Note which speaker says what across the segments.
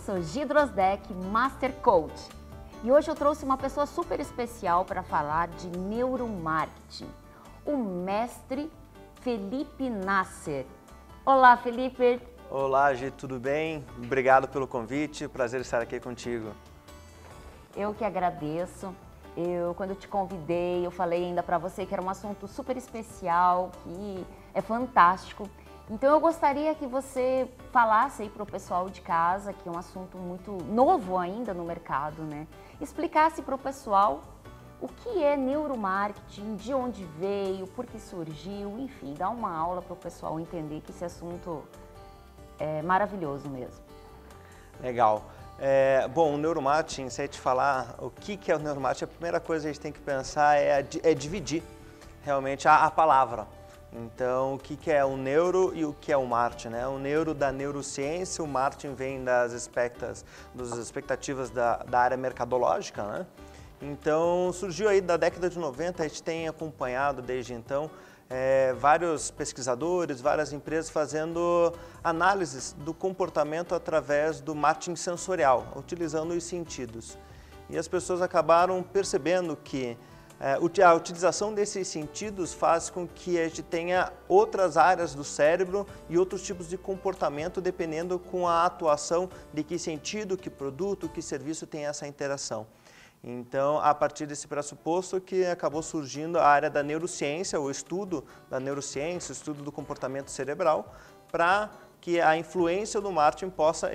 Speaker 1: sou Gi Drozdeck, Master Coach. E hoje eu trouxe uma pessoa super especial para falar de neuromarketing, o mestre Felipe Nasser. Olá, Felipe.
Speaker 2: Olá, Gi, tudo bem? Obrigado pelo convite, prazer estar aqui contigo.
Speaker 1: Eu que agradeço. Quando eu te convidei, eu falei ainda para você que era um assunto super especial, que é fantástico. Então eu gostaria que você falasse aí para o pessoal de casa, que é um assunto muito novo ainda no mercado, né? Explicasse para o pessoal o que é neuromarketing, de onde veio, por que surgiu, enfim, dar uma aula para o pessoal entender que esse assunto é maravilhoso mesmo.
Speaker 2: Legal. Bom, o neuromarketing, se a gente falar o que é o neuromarketing, a primeira coisa que a gente tem que pensar é dividir realmente a palavra. Então, o que é o neuro e o que é o marketing, né? O neuro da neurociência, o marketing vem das expectativas da área mercadológica, né? Então, surgiu aí da década de 90, a gente tem acompanhado desde então vários pesquisadores, várias empresas fazendo análises do comportamento através do marketing sensorial, utilizando os sentidos. E as pessoas acabaram percebendo que a utilização desses sentidos faz com que a gente tenha outras áreas do cérebro e outros tipos de comportamento dependendo com a atuação de que sentido, que produto, que serviço tem essa interação. Então, a partir desse pressuposto que acabou surgindo a área da neurociência, o estudo da neurociência, o estudo do comportamento cerebral, para que a influência do marketing possa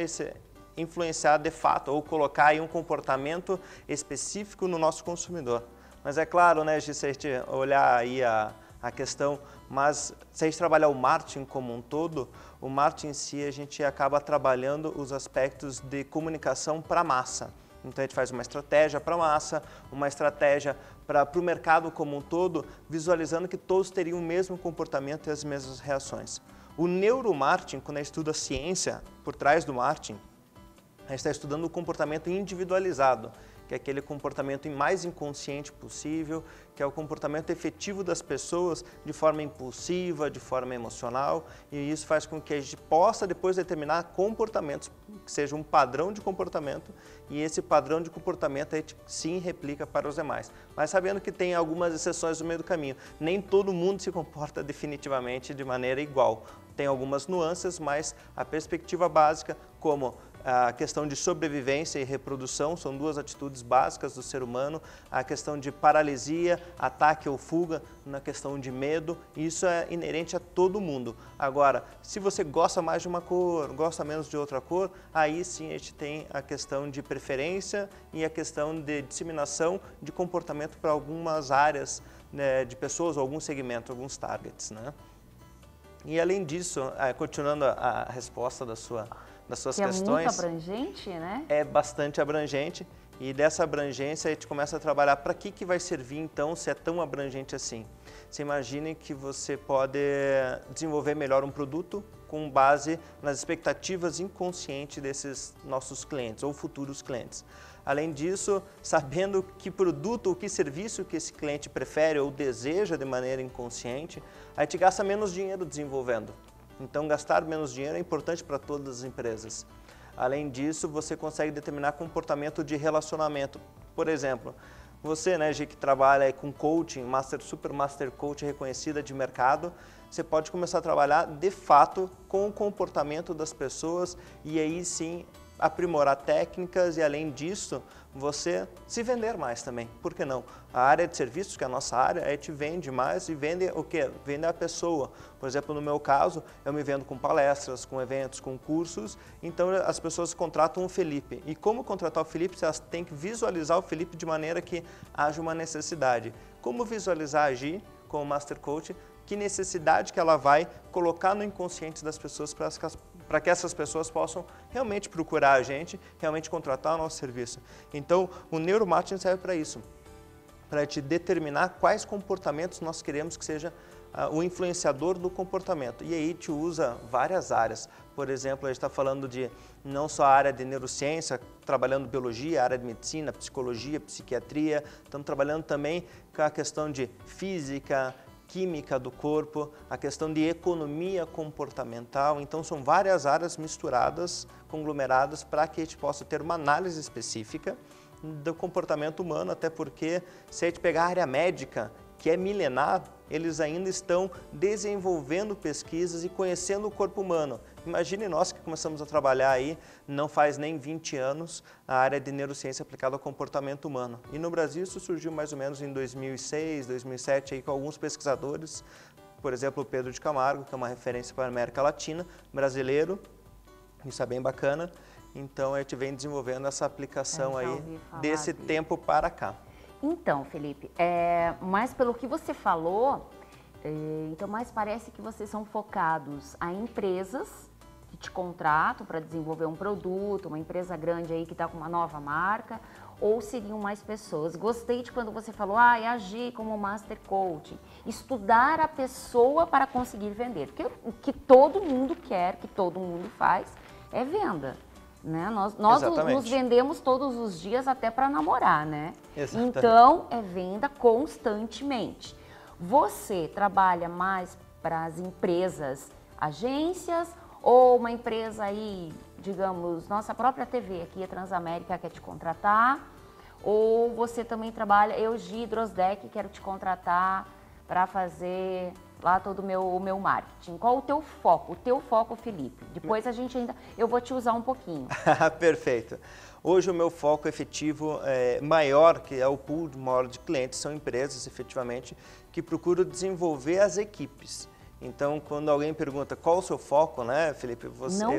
Speaker 2: influenciar de fato ou colocar aí um comportamento específico no nosso consumidor. Mas é claro, né, Gi, se a gente olhar aí a questão, mas se a gente trabalhar o marketing como um todo, o marketing em si a gente acaba trabalhando os aspectos de comunicação para a massa. Então a gente faz uma estratégia para a massa, uma estratégia para o mercado como um todo, visualizando que todos teriam o mesmo comportamento e as mesmas reações. O neuromarketing, quando a gente estuda a ciência por trás do marketing, a gente está estudando o comportamento individualizado, que é aquele comportamento mais inconsciente possível, que é o comportamento efetivo das pessoas de forma impulsiva, de forma emocional, e isso faz com que a gente possa depois determinar comportamentos, que seja um padrão de comportamento, e esse padrão de comportamento a gente sim replica para os demais. Mas sabendo que tem algumas exceções no meio do caminho, nem todo mundo se comporta definitivamente de maneira igual. Tem algumas nuances, mas a perspectiva básica, como a questão de sobrevivência e reprodução, são duas atitudes básicas do ser humano, a questão de paralisia, ataque ou fuga, na questão de medo, isso é inerente a todo mundo. Agora, se você gosta mais de uma cor, gosta menos de outra cor, aí sim a gente tem a questão de preferência e a questão de disseminação de comportamento para algumas áreas, né, de pessoas, ou alguns segmentos, alguns targets, né? E além disso, continuando a resposta das suas questões...
Speaker 1: É muito abrangente, né?
Speaker 2: É bastante abrangente, e dessa abrangência a gente começa a trabalhar para que vai servir então, se é tão abrangente assim. Você imagine que você pode desenvolver melhor um produto com base nas expectativas inconscientes desses nossos clientes ou futuros clientes. Além disso, sabendo que produto ou que serviço que esse cliente prefere ou deseja de maneira inconsciente, a gente gasta menos dinheiro desenvolvendo. Então, gastar menos dinheiro é importante para todas as empresas. Além disso, você consegue determinar comportamento de relacionamento. Por exemplo, você, né, Gi, que trabalha com coaching, super master coach reconhecida de mercado, você pode começar a trabalhar de fato com o comportamento das pessoas e aí sim aprimorar técnicas e, além disso, você se vender mais também. Por que não? A área de serviços, que é a nossa área, a gente vende mais e vende o quê? Vende a pessoa. Por exemplo, no meu caso, eu me vendo com palestras, com eventos, com cursos, então as pessoas contratam o Felipe. E como contratar o Felipe? Elas têm que visualizar o Felipe de maneira que haja uma necessidade. Como visualizar agir como Master Coach? Que necessidade que ela vai colocar no inconsciente das pessoas para que essas pessoas possam realmente procurar a gente, realmente contratar o nosso serviço. Então, o neuromarketing serve para isso, para te determinar quais comportamentos nós queremos que seja o influenciador do comportamento. E aí te usa várias áreas. Por exemplo, a gente está falando de não só a área de neurociência, trabalhando biologia, a área de medicina, psicologia, psiquiatria, estamos trabalhando também com a questão de física, química do corpo, a questão de economia comportamental. Então, são várias áreas misturadas, conglomeradas, para que a gente possa ter uma análise específica do comportamento humano, até porque, se a gente pegar a área médica, que é milenar, eles ainda estão desenvolvendo pesquisas e conhecendo o corpo humano. Imagine nós que começamos a trabalhar aí, não faz nem 20 anos, a área de neurociência aplicada ao comportamento humano. E no Brasil isso surgiu mais ou menos em 2006, 2007, aí, com alguns pesquisadores, por exemplo, o Pedro de Camargo, que é uma referência para a América Latina, brasileiro, isso é bem bacana. Então a gente vem desenvolvendo essa aplicação aí desse tempo para cá.
Speaker 1: Então, Felipe, mas pelo que você falou, então mais parece que vocês são focados a empresas que te contratam para desenvolver um produto, uma empresa grande aí que está com uma nova marca, ou seriam mais pessoas? Gostei de quando você falou, agir como Master Coach, estudar a pessoa para conseguir vender, porque o que todo mundo quer, que todo mundo faz, é venda. Né? Nós nos vendemos todos os dias até para namorar, né? Exatamente. Então, é venda constantemente. Você trabalha mais para as empresas, agências, ou uma empresa aí, digamos, nossa própria TV aqui, a Transamérica, quer te contratar, ou você também trabalha, eu, Drosdek, quero te contratar para fazer lá todo o meu marketing. Qual o teu foco? O teu foco, Felipe. Depois eu vou te usar um pouquinho.
Speaker 2: Perfeito. Hoje o meu foco efetivo maior, que é o pool maior de clientes, são empresas efetivamente que procuram desenvolver as equipes. Então, quando alguém pergunta qual o seu foco, né, Felipe?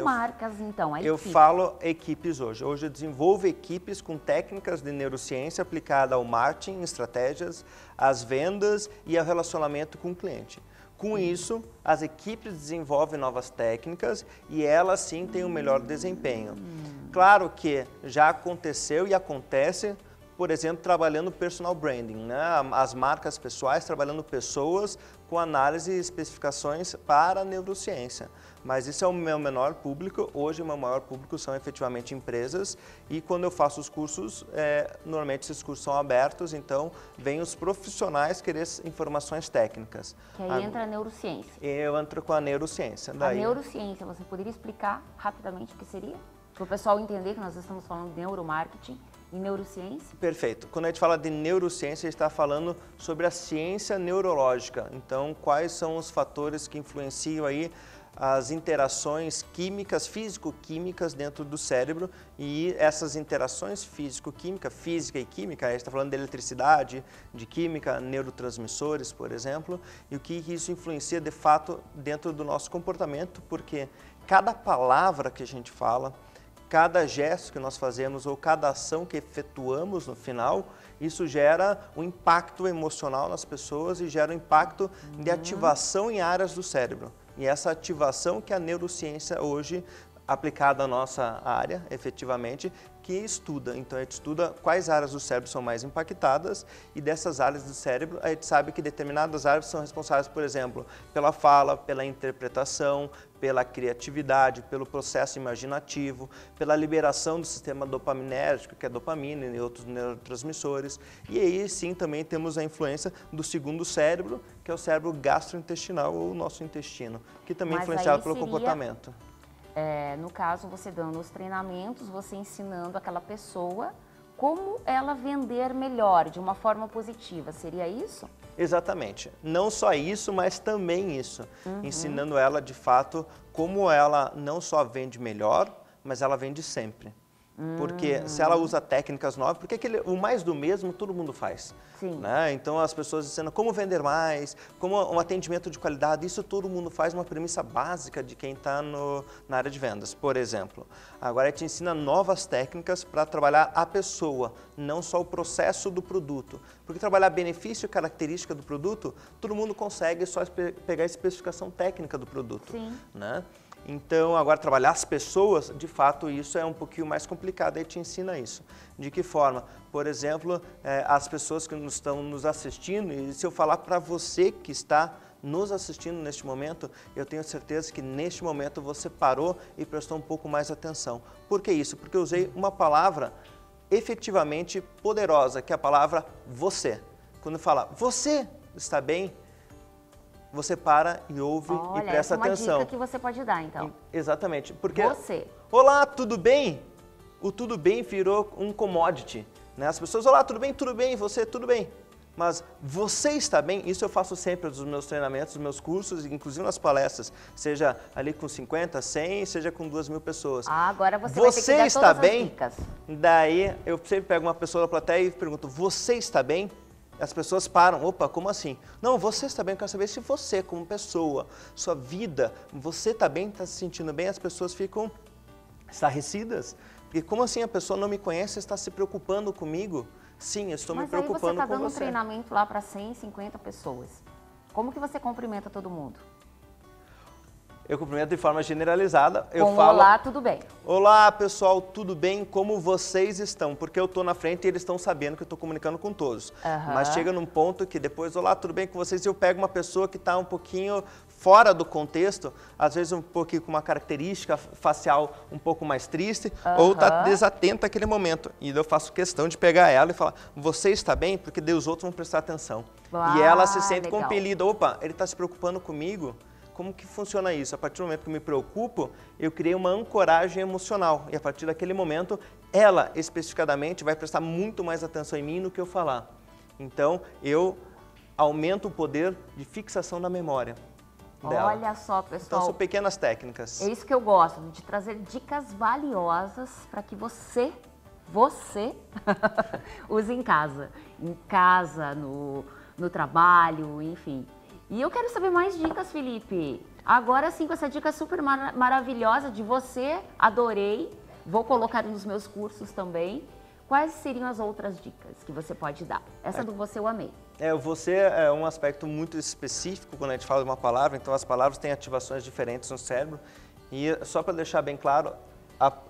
Speaker 1: Marcas, então, a
Speaker 2: equipe. Eu falo equipes hoje. Hoje eu desenvolvo equipes com técnicas de neurociência aplicada ao marketing, estratégias, às vendas e ao relacionamento com o cliente. Com isso, as equipes desenvolvem novas técnicas e elas sim têm um melhor desempenho. Claro que já aconteceu e acontece, por exemplo, trabalhando personal branding, né? As marcas pessoais trabalhando pessoas com análise e especificações para a neurociência. Mas isso é o meu menor público. Hoje o meu maior público são efetivamente empresas e quando eu faço os cursos, normalmente esses cursos são abertos, então vêm os profissionais querer informações técnicas.
Speaker 1: Que aí entra a neurociência.
Speaker 2: Eu entro com a neurociência. Daí... A
Speaker 1: neurociência, você poderia explicar rapidamente o que seria? Para o pessoal entender que nós estamos falando de neuromarketing e neurociência?
Speaker 2: Perfeito. Quando a gente fala de neurociência, a gente está falando sobre a ciência neurológica. Então, quais são os fatores que influenciam aí as interações químicas, físico-químicas dentro do cérebro e essas interações físico-química, física e química, a gente está falando de eletricidade, de química, neurotransmissores, por exemplo, e o que isso influencia de fato dentro do nosso comportamento, porque cada palavra que a gente fala, cada gesto que nós fazemos ou cada ação que efetuamos no final, isso gera um impacto emocional nas pessoas e gera um impacto de ativação em áreas do cérebro. E essa ativação que a neurociência hoje, aplicada à nossa área, efetivamente, que estuda. Então, a gente estuda quais áreas do cérebro são mais impactadas e dessas áreas do cérebro, a gente sabe que determinadas áreas são responsáveis, por exemplo, pela fala, pela interpretação, pela criatividade, pelo processo imaginativo, pela liberação do sistema dopaminérgico, que é dopamina e outros neurotransmissores. E aí, sim, também temos a influência do segundo cérebro, que é o cérebro gastrointestinal ou o nosso intestino, que também é influenciado pelo comportamento.
Speaker 1: No caso, você dando os treinamentos, você ensinando aquela pessoa como ela vender melhor, de uma forma positiva, seria isso?
Speaker 2: Exatamente. Não só isso, mas também isso. Ensinando ela, de fato, como ela não só vende melhor, mas ela vende sempre. Porque se ela usa técnicas novas, porque o mais do mesmo todo mundo faz.
Speaker 1: Sim.
Speaker 2: Né? Então as pessoas ensinam como vender mais, como um atendimento de qualidade, isso todo mundo faz, uma premissa básica de quem está na área de vendas, por exemplo. Agora a gente ensina novas técnicas para trabalhar a pessoa, não só o processo do produto. Porque trabalhar benefício e característica do produto, todo mundo consegue só pegar a especificação técnica do produto.
Speaker 1: Sim.
Speaker 2: Né? Então, agora trabalhar as pessoas, de fato, isso é um pouquinho mais complicado, aí te ensina isso. De que forma? Por exemplo, as pessoas que estão nos assistindo, e se eu falar para você que está nos assistindo neste momento, eu tenho certeza que neste momento você parou e prestou um pouco mais atenção. Por que isso? Porque eu usei uma palavra efetivamente poderosa, que é a palavra você. Quando fala, você está bem? você para e ouve e presta atenção.
Speaker 1: Essa é uma dica que você pode dar, então.
Speaker 2: Exatamente. Porque,
Speaker 1: você.
Speaker 2: Olá, tudo bem? O tudo bem virou um commodity, né? As pessoas, olá, tudo bem, você, tudo bem. Mas você está bem? Isso eu faço sempre nos meus treinamentos, nos meus cursos, inclusive nas palestras, seja ali com 50, 100, seja com 2.000 pessoas.
Speaker 1: Agora você vai ter que dar
Speaker 2: está
Speaker 1: todas
Speaker 2: bem?
Speaker 1: as dicas.
Speaker 2: Daí eu sempre pego uma pessoa da plateia e pergunto, você está bem? As pessoas param, opa, como assim? Não, você está bem, eu quero saber se você, como pessoa, sua vida, você está bem, está se sentindo bem? As pessoas ficam estarrecidas, porque como assim a pessoa não me conhece e está se preocupando comigo? Sim, eu estou me preocupando com você.
Speaker 1: Mas aí você está dando um treinamento lá para 150 pessoas. Como que você cumprimenta todo mundo?
Speaker 2: Eu cumprimento de forma generalizada. Eu
Speaker 1: Com
Speaker 2: falo,
Speaker 1: olá, tudo bem?
Speaker 2: Olá, pessoal, tudo bem? Como vocês estão? Porque eu estou na frente e eles estão sabendo que eu estou comunicando com todos. Mas chega num ponto que depois, olá, tudo bem com vocês? E eu pego uma pessoa que está um pouquinho fora do contexto, às vezes um pouquinho com uma característica facial um pouco mais triste, ou está desatenta naquele momento. E eu faço questão de pegar ela e falar, você está bem? Porque daí os outros vão prestar atenção. E ela se sente compelida, opa, ele está se preocupando comigo? Como que funciona isso? A partir do momento que eu me preocupo, eu criei uma ancoragem emocional. E a partir daquele momento, ela especificadamente vai prestar muito mais atenção em mim no que eu falar. Então, eu aumento o poder de fixação da memória dela.
Speaker 1: Olha só, pessoal.
Speaker 2: Então, são pequenas técnicas.
Speaker 1: É isso que eu gosto, de trazer dicas valiosas para que você use em casa. Em casa, no trabalho, enfim. E eu quero saber mais dicas, Felipe. Agora sim, com essa dica super maravilhosa de você, adorei. Vou colocar nos meus cursos também. Quais seriam as outras dicas que você pode dar? Essa do você eu amei.
Speaker 2: O você é um aspecto muito específico quando a gente fala de uma palavra, então as palavras têm ativações diferentes no cérebro. E só para deixar bem claro,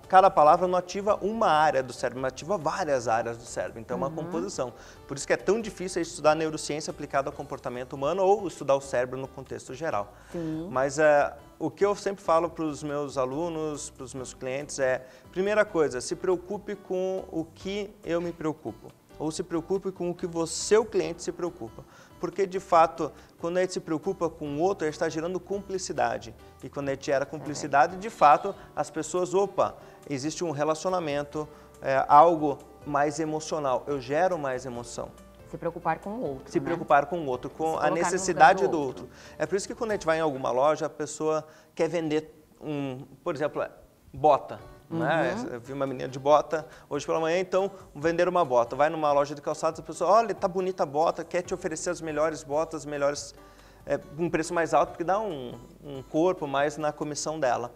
Speaker 2: cada palavra não ativa uma área do cérebro, mas ativa várias áreas do cérebro, então é uma composição. Por isso que é tão difícil estudar neurociência aplicada ao comportamento humano ou estudar o cérebro no contexto geral.
Speaker 1: Sim.
Speaker 2: Mas o que eu sempre falo para os meus alunos, para os meus clientes é, primeira coisa, se preocupe com o que eu me preocupo, ou se preocupe com o que você, o cliente, se preocupa. Porque, de fato, quando a gente se preocupa com o outro, a gente está gerando cumplicidade. E quando a gente gera cumplicidade, de fato, as pessoas, opa, existe um relacionamento, algo mais emocional. Eu gero mais emoção.
Speaker 1: Se preocupar com o outro,
Speaker 2: Se preocupar com o outro, com a necessidade do outro. É por isso que quando a gente vai em alguma loja, a pessoa quer vender, por exemplo, bota. Né? Eu vi uma menina de bota hoje pela manhã, então vender uma bota. Vai numa loja de calçados, a pessoa, olha, tá bonita a bota, quer te oferecer as melhores botas, um preço mais alto, porque dá um corpo mais na comissão dela.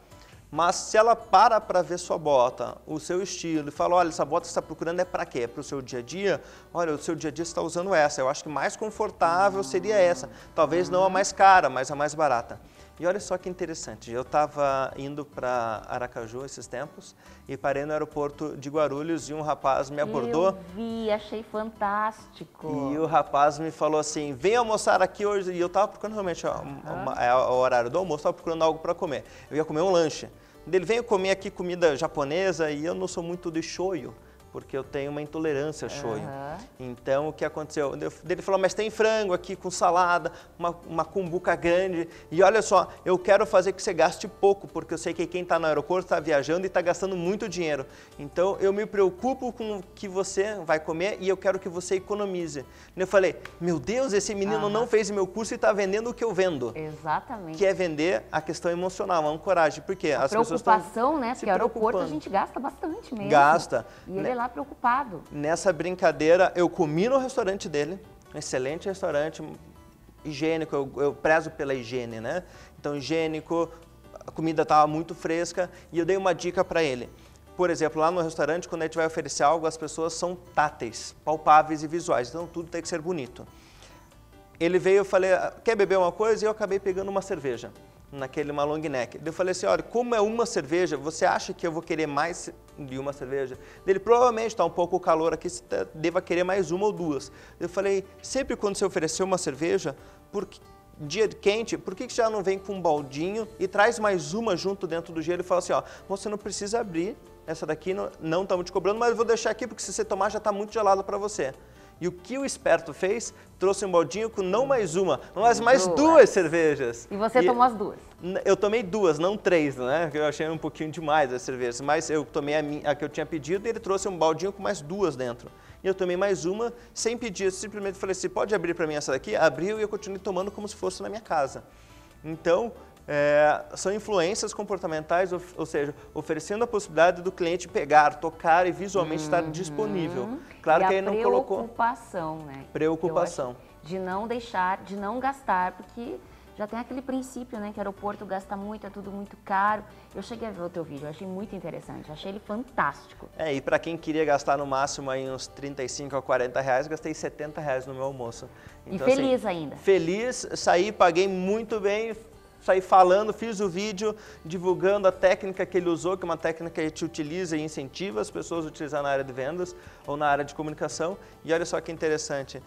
Speaker 2: Mas se ela para ver sua bota, o seu estilo, e fala, olha, essa bota que você está procurando é para quê? É para o seu dia a dia? Olha, o seu dia a dia você está usando essa, eu acho que mais confortável seria essa. Talvez não a mais cara, mas a mais barata. E olha só que interessante, eu estava indo para Aracaju esses tempos e parei no aeroporto de Guarulhos e um rapaz me abordou.
Speaker 1: Eu vi, achei fantástico.
Speaker 2: E o rapaz me falou assim, vem almoçar aqui hoje. E eu estava procurando realmente o horário do almoço, estava procurando algo para comer. Eu ia comer um lanche. Ele veio comer aqui comida japonesa e eu não sou muito de shoyu, porque eu tenho uma intolerância a shoyu. Então, o que aconteceu? Ele falou, mas tem frango aqui com salada, uma cumbuca grande. E olha só, eu quero fazer que você gaste pouco, porque eu sei que quem está no aeroporto está viajando e está gastando muito dinheiro. Então, eu me preocupo com o que você vai comer e eu quero que você economize. E eu falei, meu Deus, esse menino não fez meu curso e está vendendo o que eu vendo.
Speaker 1: Exatamente.
Speaker 2: Que é vender a questão emocional, a ancoragem. Porque as pessoas estão
Speaker 1: preocupação, né? Porque aeroporto a gente gasta bastante mesmo.
Speaker 2: Gasta.
Speaker 1: E ele é lá preocupado.
Speaker 2: Nessa brincadeira, eu comi no restaurante dele, um excelente restaurante, higiênico, eu prezo pela higiene, né? Então, higiênico, a comida estava muito fresca e eu dei uma dica para ele. Por exemplo, lá no restaurante, quando a gente vai oferecer algo, as pessoas são táteis, palpáveis e visuais, então tudo tem que ser bonito. Ele veio, eu falei, quer beber uma coisa? E eu acabei pegando uma cerveja, uma long neck. Eu falei assim, olha, como é uma cerveja, você acha que eu vou querer mais de uma cerveja? Ele provavelmente está um pouco o calor aqui, você deva querer mais uma ou duas. Eu falei, sempre quando você oferecer uma cerveja, dia quente, por que já não vem com um baldinho e traz mais uma junto dentro do gelo e fala assim, ó, você não precisa abrir, essa daqui não estamos te cobrando, mas eu vou deixar aqui porque se você tomar já está muito gelado para você. E o que o esperto fez? Trouxe um baldinho com não mais uma, mas mais duas cervejas.
Speaker 1: E você tomou as duas?
Speaker 2: Eu tomei duas, não três, né? Eu achei um pouquinho demais as cervejas, mas eu tomei a que eu tinha pedido e ele trouxe um baldinho com mais duas dentro. E eu tomei mais uma sem pedir, eu simplesmente falei assim, pode abrir para mim essa daqui? Abriu e eu continuei tomando como se fosse na minha casa. Então, são influências comportamentais, ou seja, oferecendo a possibilidade do cliente pegar, tocar e visualmente estar disponível. Claro que aí não colocou...
Speaker 1: preocupação, né?
Speaker 2: Preocupação.
Speaker 1: De não deixar, de não gastar, porque já tem aquele princípio, né, que o aeroporto gasta muito, é tudo muito caro. Eu cheguei a ver o teu vídeo, eu achei muito interessante, achei ele fantástico.
Speaker 2: E para quem queria gastar no máximo aí uns 35 a 40 reais, gastei 70 reais no meu almoço. Então,
Speaker 1: e feliz
Speaker 2: assim,
Speaker 1: ainda?
Speaker 2: Feliz, saí, paguei muito bem, saí falando, fiz o vídeo, divulgando a técnica que ele usou, que é uma técnica que a gente utiliza e incentiva as pessoas a utilizar na área de vendas ou na área de comunicação. E olha só que interessante,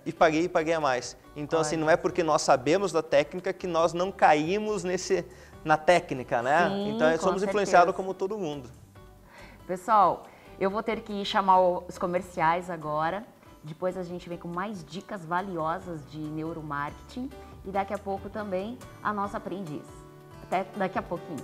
Speaker 2: e paguei a mais. Então, assim, não é porque nós sabemos da técnica que nós não caímos na técnica, né?
Speaker 1: Sim,
Speaker 2: então, somos influenciados como todo mundo.
Speaker 1: Pessoal, eu vou ter que chamar os comerciais agora. Depois a gente vem com mais dicas valiosas de neuromarketing. E daqui a pouco também a nossa aprendiz. Até daqui a pouquinho.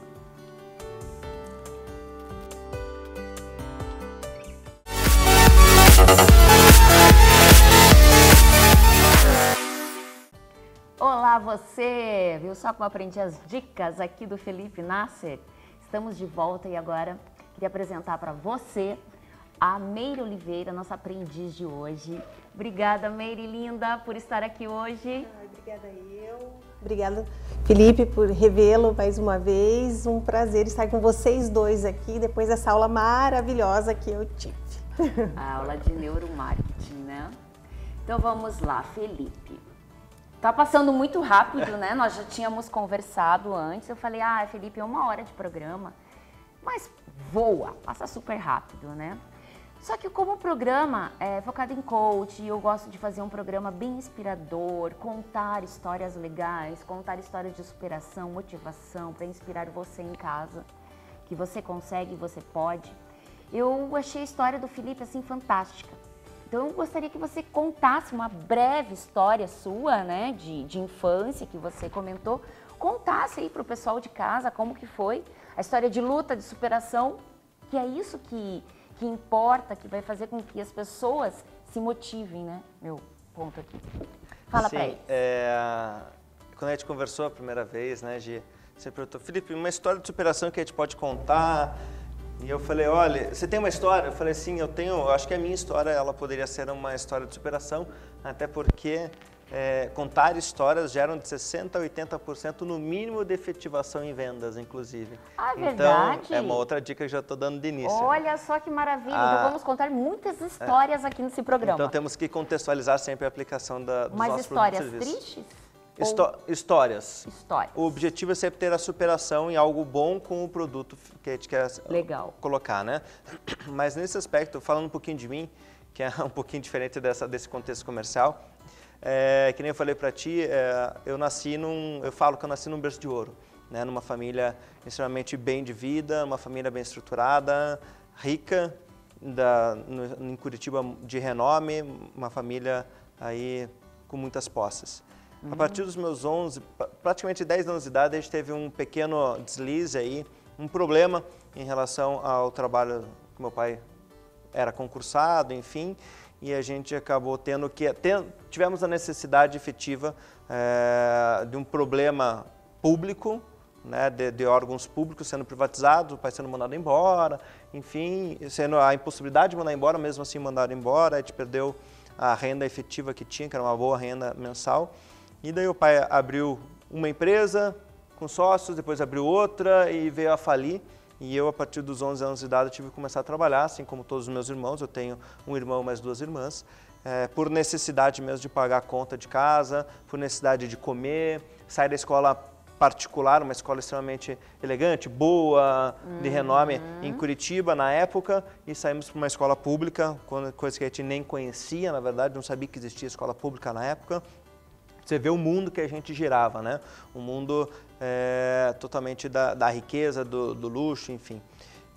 Speaker 1: Olá você! Viu só como aprendi as dicas aqui do Felipe Nasser? Estamos de volta e agora queria apresentar para você a Meire Oliveira, nossa aprendiz de hoje. Obrigada, Meire, linda, por estar aqui hoje.
Speaker 3: Obrigada eu. Obrigada, Felipe, por revê-lo mais uma vez. Um prazer estar com vocês dois aqui, depois dessa aula maravilhosa que eu tive.
Speaker 1: A aula de neuromarketing, né? Então vamos lá, Felipe. Tá passando muito rápido, né? Nós já tínhamos conversado antes. Eu falei, Felipe, é 1 hora de programa. Mas voa, passa super rápido, né? Só que como o programa é focado em coach, eu gosto de fazer um programa bem inspirador, contar histórias legais, contar histórias de superação, motivação, para inspirar você em casa, que você consegue, você pode. Eu achei a história do Felipe, assim, fantástica. Então eu gostaria que você contasse uma breve história sua, né, de infância, que você comentou, contasse aí para o pessoal de casa como que foi a história de luta, de superação, que é isso que importa, que vai fazer com que as pessoas se motivem, né? Meu ponto aqui. Fala pra eles.
Speaker 2: Quando a gente conversou a primeira vez, né, Gi, você perguntou, Felipe, uma história de superação que a gente pode contar? E eu falei, olha, você tem uma história? Eu falei, sim, eu tenho, eu acho que a minha história, ela poderia ser uma história de superação, até porque contar histórias geram de 60% a 80% no mínimo de efetivação em vendas, inclusive.
Speaker 1: Verdade?
Speaker 2: Então, é uma outra dica que eu já estou dando de início.
Speaker 1: Olha só que maravilha, então vamos contar muitas histórias aqui nesse programa.
Speaker 2: Então temos que contextualizar sempre a aplicação dos nossos produtos e serviços.
Speaker 1: Mas histórias tristes?
Speaker 2: Histórias.
Speaker 1: Histórias.
Speaker 2: O objetivo é sempre ter a superação em algo bom com o produto que a gente quer colocar, né? Mas nesse aspecto, falando um pouquinho de mim, que é um pouquinho diferente desse contexto comercial, que nem eu falei para ti, eu falo que eu nasci num berço de ouro, né? Numa família extremamente bem de vida, uma família bem estruturada, rica, em Curitiba de renome, uma família aí com muitas posses. A partir dos meus 11, praticamente 10 anos de idade, a gente teve um pequeno deslize aí, um problema em relação ao trabalho que meu pai era concursado, enfim, e a gente acabou tivemos a necessidade efetiva de um problema público, né, de órgãos públicos sendo privatizados, o pai sendo mandado embora, enfim, sendo a impossibilidade de mandar embora, mesmo assim mandado embora, a gente perdeu a renda efetiva que tinha, que era uma boa renda mensal. E daí o pai abriu uma empresa com sócios, depois abriu outra e veio a falir. E eu, a partir dos 11 anos de idade, tive que começar a trabalhar, assim como todos os meus irmãos. Eu tenho um irmão mais 2 irmãs. Por necessidade mesmo de pagar a conta de casa, por necessidade de comer, sair da escola particular, uma escola extremamente elegante, boa, de renome em Curitiba na época, e saímos para uma escola pública, coisa que a gente nem conhecia, na verdade, não sabia que existia escola pública na época. Você vê o mundo que a gente girava, né? Um mundo totalmente da riqueza, do luxo, enfim.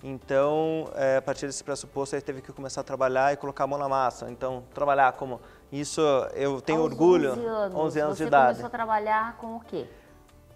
Speaker 2: Então, a partir desse pressuposto, ele teve que começar a trabalhar e colocar a mão na massa. Então, trabalhar como... Isso, eu tenho orgulho.
Speaker 1: 11 anos
Speaker 2: de idade.
Speaker 1: Você começou a trabalhar com o quê?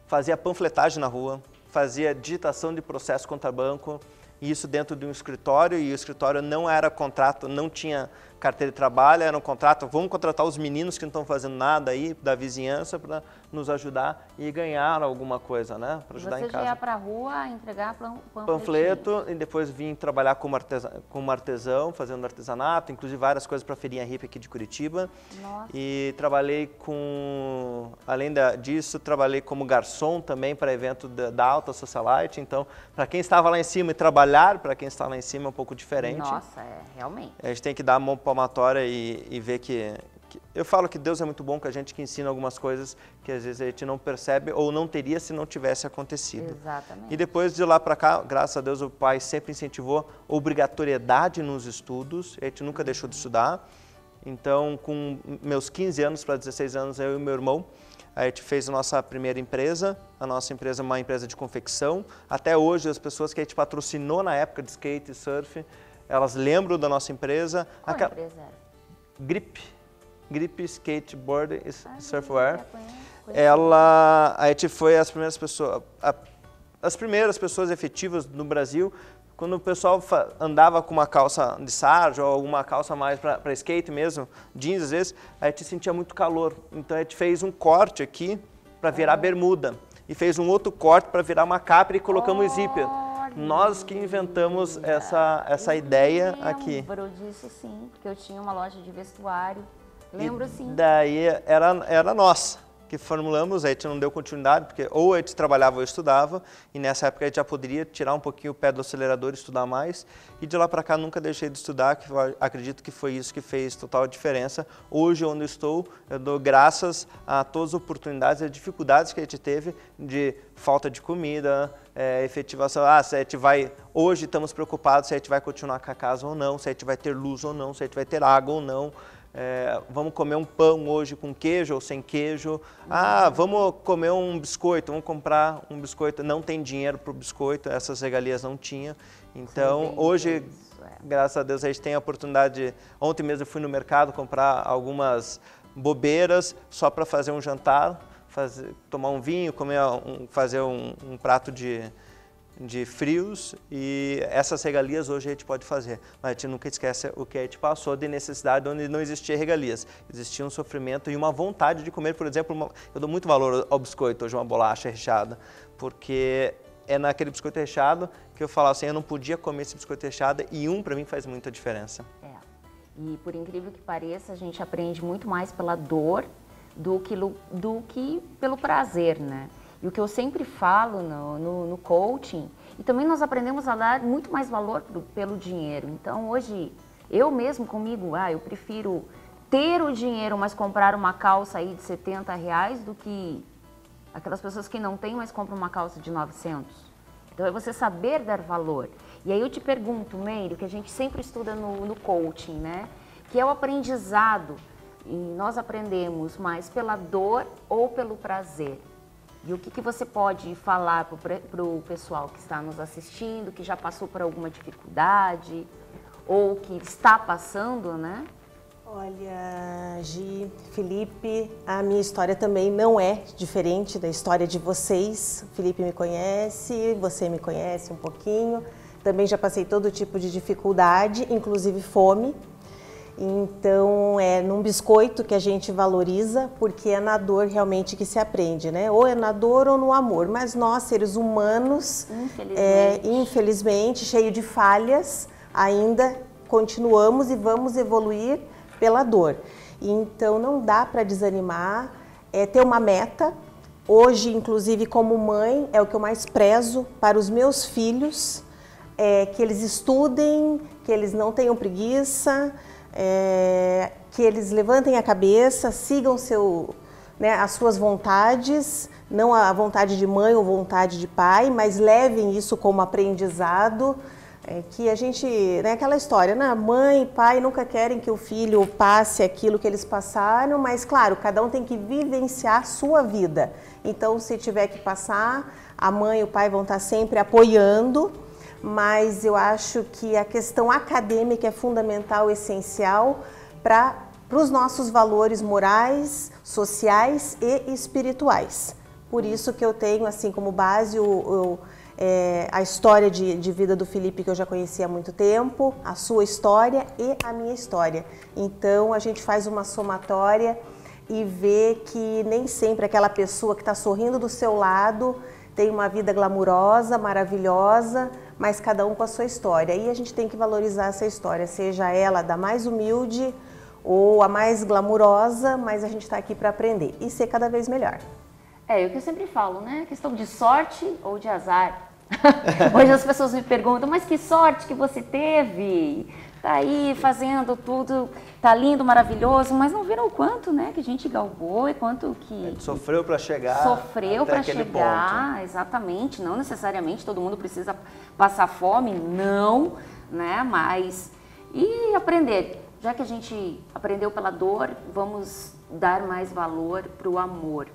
Speaker 2: Fazia panfletagem na rua, fazia digitação de processo contra banco, isso dentro de um escritório, e o escritório não era contrato, não tinha carteira de trabalho, era um contrato, vamos contratar os meninos que não estão fazendo nada aí, da vizinhança, para nos ajudar e ganhar alguma coisa, né? Para ajudar em casa.
Speaker 1: Você já ia para a rua entregar
Speaker 2: panfleto, e depois vim trabalhar como artesão, fazendo artesanato, inclusive várias coisas para a feirinha hippie aqui de Curitiba.
Speaker 1: Nossa.
Speaker 2: E trabalhei além disso, trabalhei como garçom também para evento da alta socialite. Então, para quem estava lá em cima e trabalhar, para quem está lá em cima é um pouco diferente.
Speaker 1: Nossa, realmente.
Speaker 2: A gente tem que dar a mão palmatória e ver que... Eu falo que Deus é muito bom com a gente, que ensina algumas coisas que às vezes a gente não percebe ou não teria se não tivesse acontecido.
Speaker 1: Exatamente.
Speaker 2: E depois de lá para cá, graças a Deus, o pai sempre incentivou obrigatoriedade nos estudos, a gente nunca deixou de estudar. Então, com meus 15 anos para 16 anos, eu e meu irmão, a gente fez a nossa primeira empresa, é uma empresa de confecção. Até hoje, as pessoas que a gente patrocinou na época de skate e surf, elas lembram da nossa empresa.
Speaker 1: Qual empresa era?
Speaker 2: Grip Skateboard e Surfwear.
Speaker 1: Conheço.
Speaker 2: A gente foi as primeiras pessoas efetivas no Brasil. Quando o pessoal andava com uma calça de sarja ou alguma calça mais para skate mesmo, jeans às vezes, a gente sentia muito calor. Então a gente fez um corte aqui para virar bermuda e fez um outro corte para virar uma capra e colocamos zíper. Nós que inventamos essa ideia aqui.
Speaker 1: Eu lembro disso sim, porque eu tinha uma loja de vestuário. Lembro sim.
Speaker 2: Daí era nós que formulamos, a gente não deu continuidade, porque ou a gente trabalhava ou estudava, e nessa época a gente já poderia tirar um pouquinho o pé do acelerador e estudar mais, e de lá para cá nunca deixei de estudar, que acredito que foi isso que fez total diferença. Hoje, onde eu estou, eu dou graças a todas as oportunidades e dificuldades que a gente teve de falta de comida, efetivação, se a gente vai, hoje estamos preocupados se a gente vai continuar com a casa ou não, se a gente vai ter luz ou não, se a gente vai ter água ou não. Vamos comer um pão hoje com queijo ou sem queijo. Vamos comer um biscoito, vamos comprar um biscoito. Não tem dinheiro para o biscoito, essas regalias não tinha. Então, hoje, graças a Deus, a gente tem a oportunidade. Ontem mesmo eu fui no mercado comprar algumas bobeiras só para fazer um jantar, tomar um vinho, fazer um prato de frios, e essas regalias hoje a gente pode fazer, mas a gente nunca esquece o que a gente passou de necessidade onde não existia regalias, existia um sofrimento e uma vontade de comer. Por exemplo, eu dou muito valor ao biscoito hoje, uma bolacha recheada, porque é naquele biscoito recheado que eu falo assim, eu não podia comer esse biscoito recheado, e para mim faz muita diferença.
Speaker 1: E por incrível que pareça, a gente aprende muito mais pela dor do que pelo prazer, né? E o que eu sempre falo no coaching, e também nós aprendemos a dar muito mais valor pelo dinheiro. Então hoje, eu mesmo comigo, eu prefiro ter o dinheiro, mas comprar uma calça aí de R$70 do que aquelas pessoas que não têm, mas compram uma calça de 900. Então é você saber dar valor. E aí eu te pergunto, Meire, que a gente sempre estuda no coaching, né? Que é o aprendizado. E nós aprendemos mais pela dor ou pelo prazer? E o que você pode falar para o pessoal que está nos assistindo, que já passou por alguma dificuldade ou que está passando, né?
Speaker 3: Olha, Gi, Felipe, a minha história também não é diferente da história de vocês. O Felipe me conhece, você me conhece um pouquinho. Também já passei todo tipo de dificuldade, inclusive fome. Então, é num biscoito que a gente valoriza, porque é na dor realmente que se aprende, né? Ou é na dor ou no amor. Mas nós, seres humanos, infelizmente, cheio de falhas, ainda continuamos e vamos evoluir pela dor. Então, não dá para desanimar, ter uma meta. Hoje, inclusive, como mãe, é o que eu mais prezo para os meus filhos, que eles estudem, que eles não tenham preguiça, que eles levantem a cabeça, sigam as suas vontades, não a vontade de mãe ou vontade de pai, mas levem isso como aprendizado, que a gente, aquela história, mãe e pai nunca querem que o filho passe aquilo que eles passaram, mas claro, cada um tem que vivenciar a sua vida. Então, se tiver que passar, a mãe e o pai vão estar sempre apoiando, mas eu acho que a questão acadêmica é fundamental, essencial para os nossos valores morais, sociais e espirituais. Por isso que eu tenho assim como base a história de vida do Felipe, que eu já conhecia há muito tempo, a sua história e a minha história. Então a gente faz uma somatória e vê que nem sempre aquela pessoa que está sorrindo do seu lado tem uma vida glamurosa, maravilhosa, mas cada um com a sua história. E a gente tem que valorizar essa história, seja ela da mais humilde ou a mais glamurosa, mas a gente está aqui para aprender e ser cada vez melhor.
Speaker 1: É o que eu sempre falo, né? Questão de sorte ou de azar. Hoje as pessoas me perguntam, mas que sorte que você teve? Tá aí fazendo tudo, tá lindo, maravilhoso, mas não viram o quanto, né, que a gente galgou e quanto que...
Speaker 2: Sofreu para chegar.
Speaker 1: Sofreu para chegar, ponto. Exatamente. Não necessariamente todo mundo precisa passar fome, não, né, mas... E aprender. Já que a gente aprendeu pela dor, vamos dar mais valor para o amor.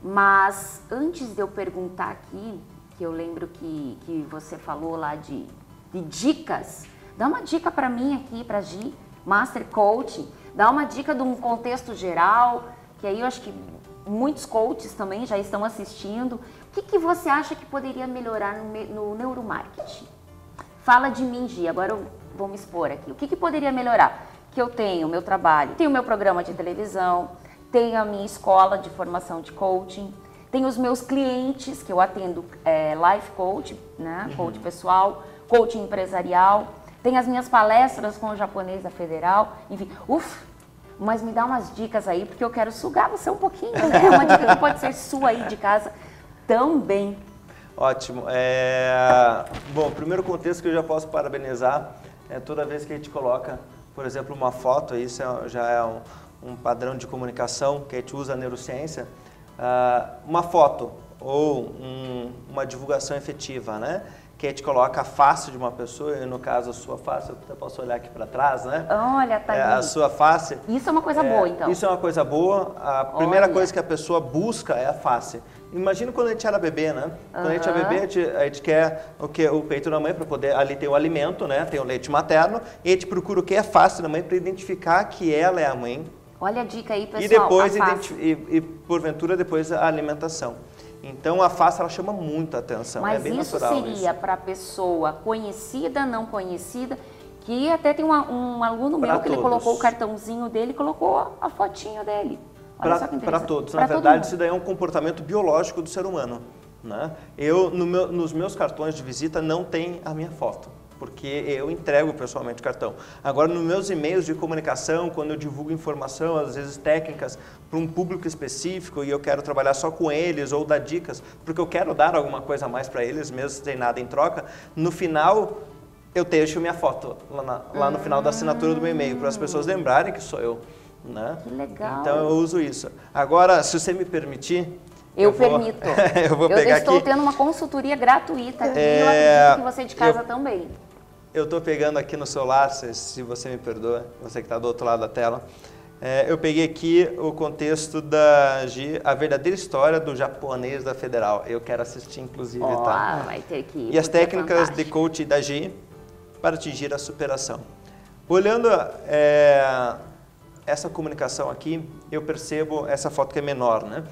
Speaker 1: Mas antes de eu perguntar aqui, que eu lembro que você falou lá de dicas, dá uma dica para mim aqui, para Gi, Master Coach, dá uma dica de um contexto geral, que aí eu acho que muitos coaches também já estão assistindo. O que você acha que poderia melhorar no neuromarketing? Fala de mim, Gi, agora eu vou me expor aqui. O que poderia melhorar? Que eu tenho o meu trabalho, tenho o meu programa de televisão, tenho a minha escola de formação de coaching, tenho os meus clientes que eu atendo, life coach, né, coach pessoal, coaching empresarial, tenho as minhas palestras com o Japonês da Federal, enfim, mas me dá umas dicas aí, porque eu quero sugar você um pouquinho, né, uma dica que pode ser sua aí de casa também.
Speaker 2: Ótimo. Bom, o primeiro contexto que eu já posso parabenizar é toda vez que a gente coloca, por exemplo, uma foto, isso já é um padrão de comunicação que a gente usa a neurociência, uma foto ou uma divulgação efetiva, né? Que a gente coloca a face de uma pessoa, e no caso a sua face, eu até posso olhar aqui para trás, né?
Speaker 1: Olha, tá aí.
Speaker 2: A sua face.
Speaker 1: Isso é uma coisa boa, então.
Speaker 2: Isso é uma coisa boa. A primeira coisa que a pessoa busca é a face. Imagina quando a gente era bebê, né? Quando a gente era bebê, a gente quer o peito da mãe para poder, ali tem o alimento, né? Tem o leite materno, e a gente procura o que é a face da mãe para identificar que ela é a mãe.
Speaker 1: Olha a dica aí, pessoal.
Speaker 2: E depois, porventura, depois a alimentação. Então, a face, ela chama muita atenção.
Speaker 1: Mas
Speaker 2: é bem
Speaker 1: isso
Speaker 2: natural,
Speaker 1: seria para a pessoa conhecida, não conhecida, que até tem um aluno meu que ele colocou o cartãozinho dele e colocou a fotinho dele.
Speaker 2: Para todos. Na verdade, isso daí é um comportamento biológico do ser humano, né? Nos meus cartões de visita não tem a minha foto, porque eu entrego pessoalmente o cartão. Agora, nos meus e-mails de comunicação, quando eu divulgo informação, às vezes técnicas, para um público específico e eu quero trabalhar só com eles ou dar dicas, porque eu quero dar alguma coisa a mais para eles, mesmo sem nada em troca, no final eu deixo minha foto lá no final da assinatura do meu e-mail, para as pessoas lembrarem que sou eu. Né?
Speaker 1: Que legal.
Speaker 2: Então eu uso isso. Agora, se você me permitir...
Speaker 1: Eu permito.
Speaker 2: Eu
Speaker 1: estou tendo uma consultoria gratuita aqui e eu acredito que você de casa também.
Speaker 2: Eu estou pegando aqui no celular, se você me perdoa, você que está do outro lado da tela. Eu peguei aqui o contexto da Gi, a verdadeira história do Japonês da Federal. Eu quero assistir, inclusive, tá?
Speaker 1: Vai ter que ir.
Speaker 2: E as técnicas de coaching da Gi para atingir a superação. Olhando essa comunicação aqui, eu percebo essa foto que é menor, né?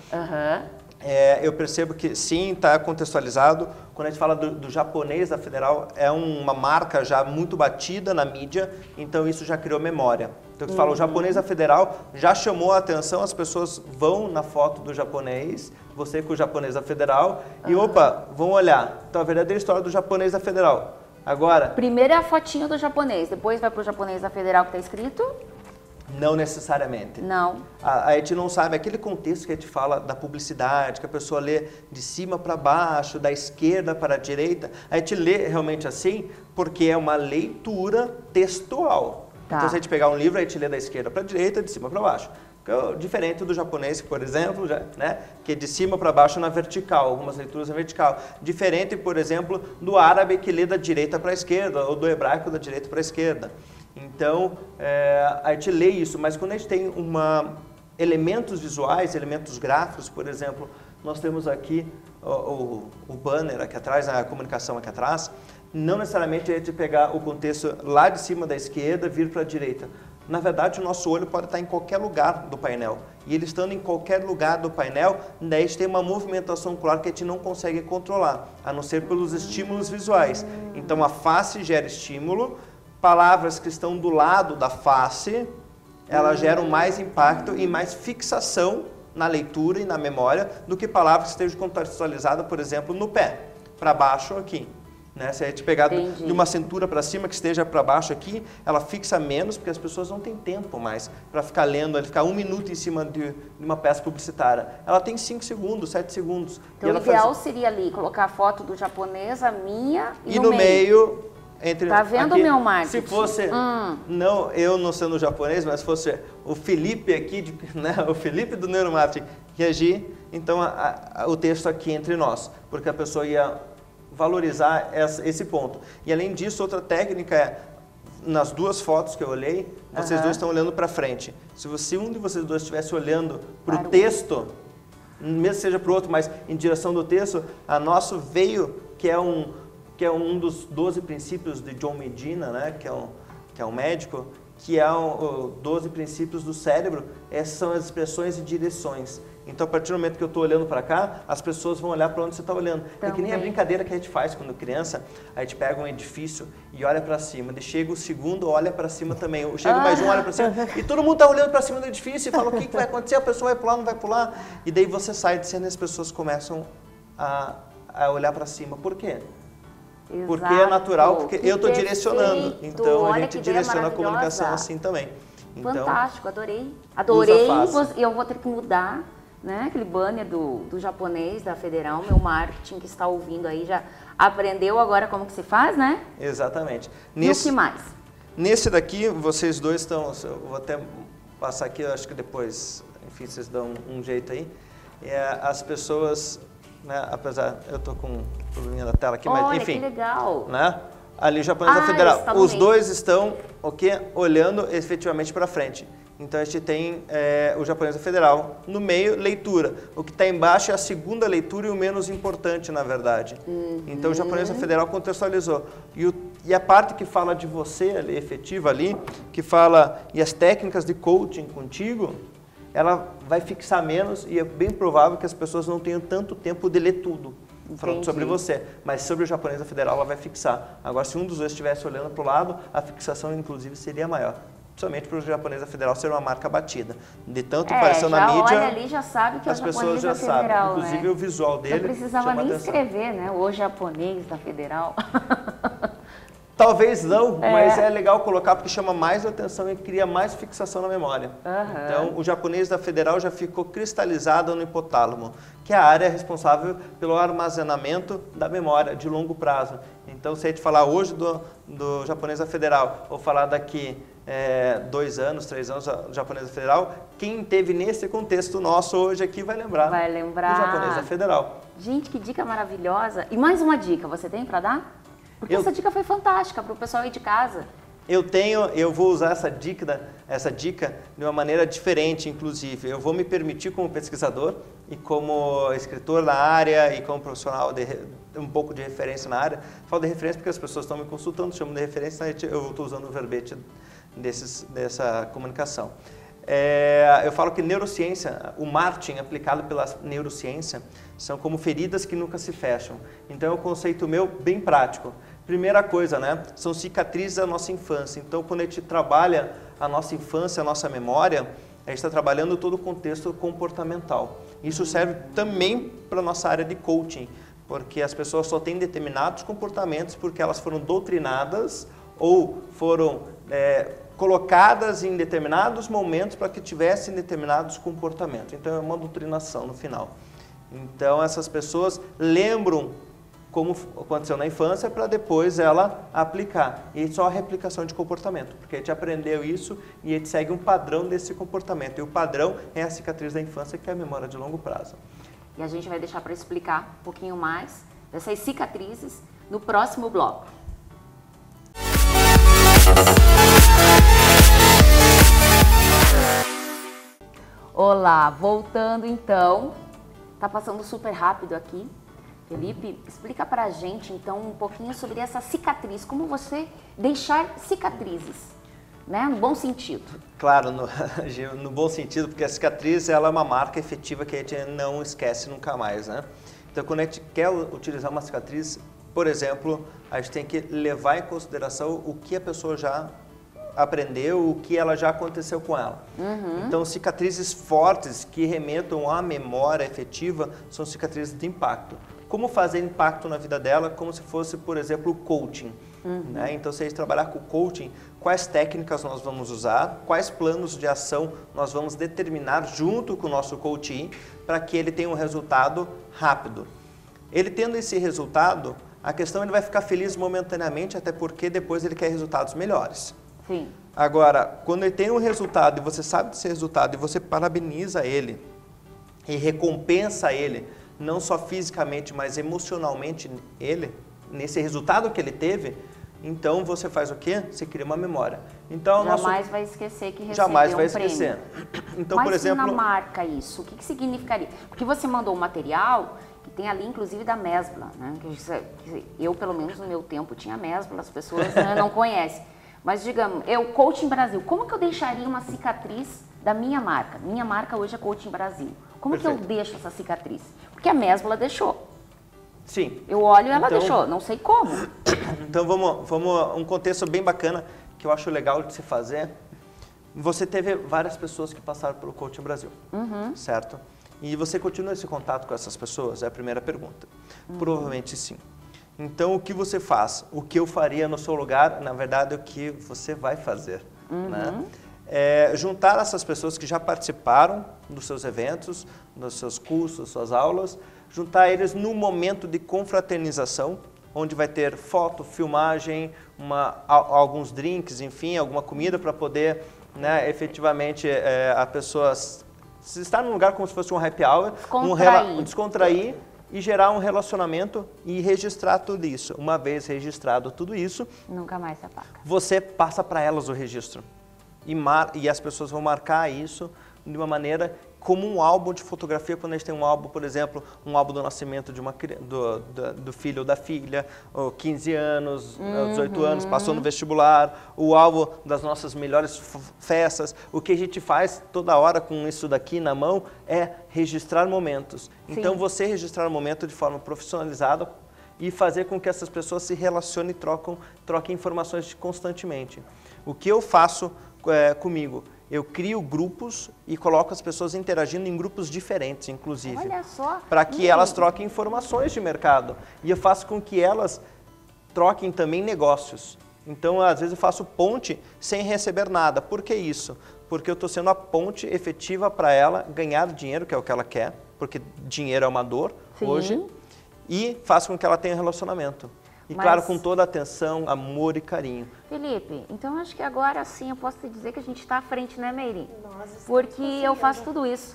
Speaker 2: Eu percebo que sim, está contextualizado. Quando a gente fala do Japonês da Federal, é uma marca já muito batida na mídia, então isso já criou memória. Então, você fala, o Japonês da Federal já chamou a atenção, as pessoas vão na foto do japonês, você com o Japonês da Federal, e opa, vão olhar. Então, a verdadeira história do Japonês da Federal. Agora...
Speaker 1: Primeiro é a fotinha do japonês, depois vai para o Japonês da Federal que está escrito...
Speaker 2: Não necessariamente.
Speaker 1: Não.
Speaker 2: A gente não sabe, aquele contexto que a gente fala da publicidade, que a pessoa lê de cima para baixo, da esquerda para a direita, a gente lê realmente assim porque é uma leitura textual.
Speaker 1: Tá.
Speaker 2: Então, se a gente pegar um livro, a gente lê da esquerda para a direita, de cima para baixo. Diferente do japonês, por exemplo, né, que é de cima para baixo na vertical, algumas leituras na vertical. Diferente, por exemplo, do árabe que lê da direita para a esquerda, ou do hebraico da direita para a esquerda. Então, a gente lê isso, mas quando a gente tem elementos visuais, elementos gráficos, por exemplo, nós temos aqui o banner aqui atrás, a comunicação aqui atrás, não necessariamente é de pegar o contexto lá de cima da esquerda, vir para a direita. Na verdade, o nosso olho pode estar em qualquer lugar do painel. E ele estando em qualquer lugar do painel, daí a gente tem uma movimentação ocular que a gente não consegue controlar, a não ser pelos estímulos visuais. Então, a face gera estímulo, palavras que estão do lado da face, elas geram mais impacto e mais fixação na leitura e na memória do que palavras que estejam contextualizadas, por exemplo, no pé, para baixo aqui. Né? Se a gente pegar de uma cintura para cima, que esteja para baixo aqui, ela fixa menos, porque as pessoas não têm tempo mais para ficar lendo, ficar 1 minuto em cima de uma peça publicitária. Ela tem 5 segundos, 7 segundos.
Speaker 1: Então o ideal seria ali, colocar a foto do japonês, a minha e
Speaker 2: no meio entre
Speaker 1: tá vendo o meu marketing?
Speaker 2: Se fosse, não eu não sendo japonês, mas fosse o Felipe aqui, né, o Felipe do neuromarketing, reagir, então o texto aqui entre nós, porque a pessoa ia valorizar esse ponto. E além disso, outra técnica é, nas 2 fotos que eu olhei, vocês dois estão olhando para frente. Se um de vocês dois estivesse olhando para o texto, mesmo seja para o outro, mas em direção do texto, a nosso veio, que é um dos 12 princípios de John Medina, né, que é um médico, que é os 12 princípios do cérebro, essas são as expressões e direções. Então, a partir do momento que eu estou olhando para cá, as pessoas vão olhar para onde você está olhando. É que nem a brincadeira que a gente faz quando criança, a gente pega um edifício e olha para cima, daí chega o segundo, olha para cima também, chega mais um, olha para cima, e todo mundo está olhando para cima do edifício e fala, o que vai acontecer? A pessoa vai pular, não vai pular? E daí você sai de cena e as pessoas começam a olhar para cima. Por quê?
Speaker 1: Exato.
Speaker 2: Porque é natural, porque eu estou
Speaker 1: perfeito.
Speaker 2: direcionando. Então,
Speaker 1: Olha,
Speaker 2: a gente direciona a comunicação assim também. Então,
Speaker 1: fantástico, adorei. Adorei, e eu vou ter que mudar, né, aquele banner do japonês da Federal, meu marketing que está ouvindo aí já aprendeu agora como que se faz, né?
Speaker 2: Exatamente.
Speaker 1: E o que mais?
Speaker 2: Nesse daqui, vocês dois estão, eu vou até passar aqui, eu acho que depois, enfim, vocês dão um jeito aí. As pessoas, né, apesar, eu estou com um probleminha na tela aqui, mas enfim.
Speaker 1: Olha, que legal.
Speaker 2: Né? Ali, japonês da Federal, os
Speaker 1: meio.
Speaker 2: dois estão olhando efetivamente para frente. Então, a gente tem o japonês da Federal. No meio, leitura. O que está embaixo é a segunda leitura e o menos importante, na verdade. Então, o japonês da Federal contextualizou. E a parte que fala de você, ali, efetiva ali, que fala, e as técnicas de coaching contigo, ela vai fixar menos e é bem provável que as pessoas não tenham tanto tempo de ler tudo. Falando sobre você, mas sobre o japonês da Federal ela vai fixar. Agora, se um dos dois estivesse olhando para o lado, a fixação, inclusive, seria maior. Principalmente para o japonês da Federal ser uma marca batida. De tanto que apareceu na mídia,
Speaker 1: olha ali, já sabe que
Speaker 2: as
Speaker 1: é o
Speaker 2: pessoas já
Speaker 1: japonês da Federal,
Speaker 2: sabem. Inclusive,
Speaker 1: né?
Speaker 2: o visual dele
Speaker 1: não precisava
Speaker 2: chama
Speaker 1: nem
Speaker 2: atenção.
Speaker 1: escrever, né? O japonês da Federal.
Speaker 2: Talvez não, mas é legal colocar porque chama mais atenção e cria mais fixação na memória. Então, o japonês da Federal já ficou cristalizado no hipotálamo, que é a área responsável pelo armazenamento da memória de longo prazo. Então, se a gente falar hoje do japonês da Federal, ou falar daqui 2 anos, 3 anos do japonês da Federal, quem teve nesse contexto nosso hoje aqui vai lembrar do japonês da Federal.
Speaker 1: Gente, que dica maravilhosa. E mais uma dica, você tem para dar? Porque essa dica foi fantástica para o pessoal aí de casa.
Speaker 2: Eu vou usar essa dica de uma maneira diferente, inclusive. Eu vou me permitir como pesquisador e como escritor na área e como profissional um pouco de referência na área. Falo de referência porque as pessoas estão me consultando, chamam de referência, eu estou usando o verbete dessa comunicação. Eu falo que neurociência, o marketing aplicado pela neurociência, são como feridas que nunca se fecham. Então é um conceito meu bem prático. Primeira coisa, né, são cicatrizes da nossa infância. Então, quando a gente trabalha a nossa infância, a nossa memória, a gente está trabalhando todo o contexto comportamental. Isso serve também para a nossa área de coaching, porque as pessoas só têm determinados comportamentos porque elas foram doutrinadas ou foram colocadas em determinados momentos para que tivessem determinados comportamentos. Então, é uma doutrinação no final. Então, essas pessoas lembram como aconteceu na infância, para depois ela aplicar. E só a replicação de comportamento, porque a gente aprendeu isso e a gente segue um padrão desse comportamento. E o padrão é a cicatriz da infância, que é a memória de longo prazo.
Speaker 1: E a gente vai deixar para explicar um pouquinho mais dessas cicatrizes no próximo bloco. Olá, voltando então. Tá passando super rápido aqui. Felipe, explica pra gente então um pouquinho sobre essa cicatriz, como você deixar cicatrizes, né? No bom sentido.
Speaker 2: Claro, no bom sentido, porque a cicatriz ela é uma marca efetiva que a gente não esquece nunca mais, né? Então, quando a gente quer utilizar uma cicatriz, por exemplo, a gente tem que levar em consideração o que a pessoa já aprendeu, o que ela já aconteceu com ela. Então, cicatrizes fortes que remetam à memória efetiva são cicatrizes de impacto. Como fazer impacto na vida dela, como se fosse, por exemplo, o coaching. Né? Então, se a gente trabalhar com coaching, quais técnicas nós vamos usar, quais planos de ação nós vamos determinar junto com o nosso coaching para que ele tenha um resultado rápido. Ele tendo esse resultado, a questão ele vai ficar feliz momentaneamente, até porque depois ele quer resultados melhores.
Speaker 1: Sim.
Speaker 2: Agora, quando ele tem um resultado e você sabe desse resultado e você parabeniza ele e recompensa ele, não só fisicamente, mas emocionalmente ele, nesse resultado que ele teve, então você faz o quê? Você cria uma memória. Então,
Speaker 1: jamais vai esquecer que recebeu
Speaker 2: jamais vai
Speaker 1: um prêmio.
Speaker 2: Esquecer. Então,
Speaker 1: mas
Speaker 2: por exemplo,
Speaker 1: na marca isso, o que significaria? Porque você mandou um material que tem ali, inclusive, da Mesbla, né? Eu, pelo menos no meu tempo, tinha Mesbla, as pessoas não conhecem. Mas, digamos, Coaching Brasil, como que eu deixaria uma cicatriz da minha marca? Minha marca hoje é Coaching Brasil. Como que eu deixo essa cicatriz? Porque a Mesbla deixou.
Speaker 2: Sim.
Speaker 1: Eu olho e ela deixou, não sei como.
Speaker 2: Então, vamos um contexto bem bacana que eu acho legal de se fazer. Você teve várias pessoas que passaram pelo Coaching Brasil, certo? E você continua esse contato com essas pessoas? É a primeira pergunta. Provavelmente sim. Então, o que você faz? O que eu faria no seu lugar, na verdade, é o que você vai fazer. Né? Juntar essas pessoas que já participaram dos seus eventos, dos seus cursos, das suas aulas, juntar eles num momento de confraternização, onde vai ter foto, filmagem, alguns drinks, enfim, alguma comida para poder, né, efetivamente, a pessoa estar num lugar como se fosse um happy hour, descontrair e gerar um relacionamento e registrar tudo isso. Uma vez registrado tudo isso,
Speaker 1: nunca mais se apaga.
Speaker 2: Você passa para elas o registro. E as pessoas vão marcar isso de uma maneira como um álbum de fotografia, quando a gente tem um álbum, por exemplo, um álbum do nascimento de do filho ou da filha, ou 15 anos, 18 anos, passou no vestibular, o álbum das nossas melhores festas. O que a gente faz toda hora com isso daqui na mão é registrar momentos. Sim. Então, você registrar o momento de forma profissionalizada e fazer com que essas pessoas se relacionem e troquem informações constantemente. O que eu faço comigo? Eu crio grupos e coloco as pessoas interagindo em grupos diferentes, inclusive.
Speaker 1: Olha só.
Speaker 2: Para que elas troquem informações de mercado. E eu faço com que elas troquem também negócios. Então, às vezes eu faço ponte sem receber nada. Por que isso? Porque eu estou sendo a ponte efetiva para ela ganhar dinheiro, que é o que ela quer, porque dinheiro é uma dor hoje, e faço com que ela tenha relacionamento. E claro, com toda a atenção, amor e carinho.
Speaker 1: Felipe, então acho que agora sim eu posso te dizer que a gente está à frente, né, Meire? Porque eu faço tudo isso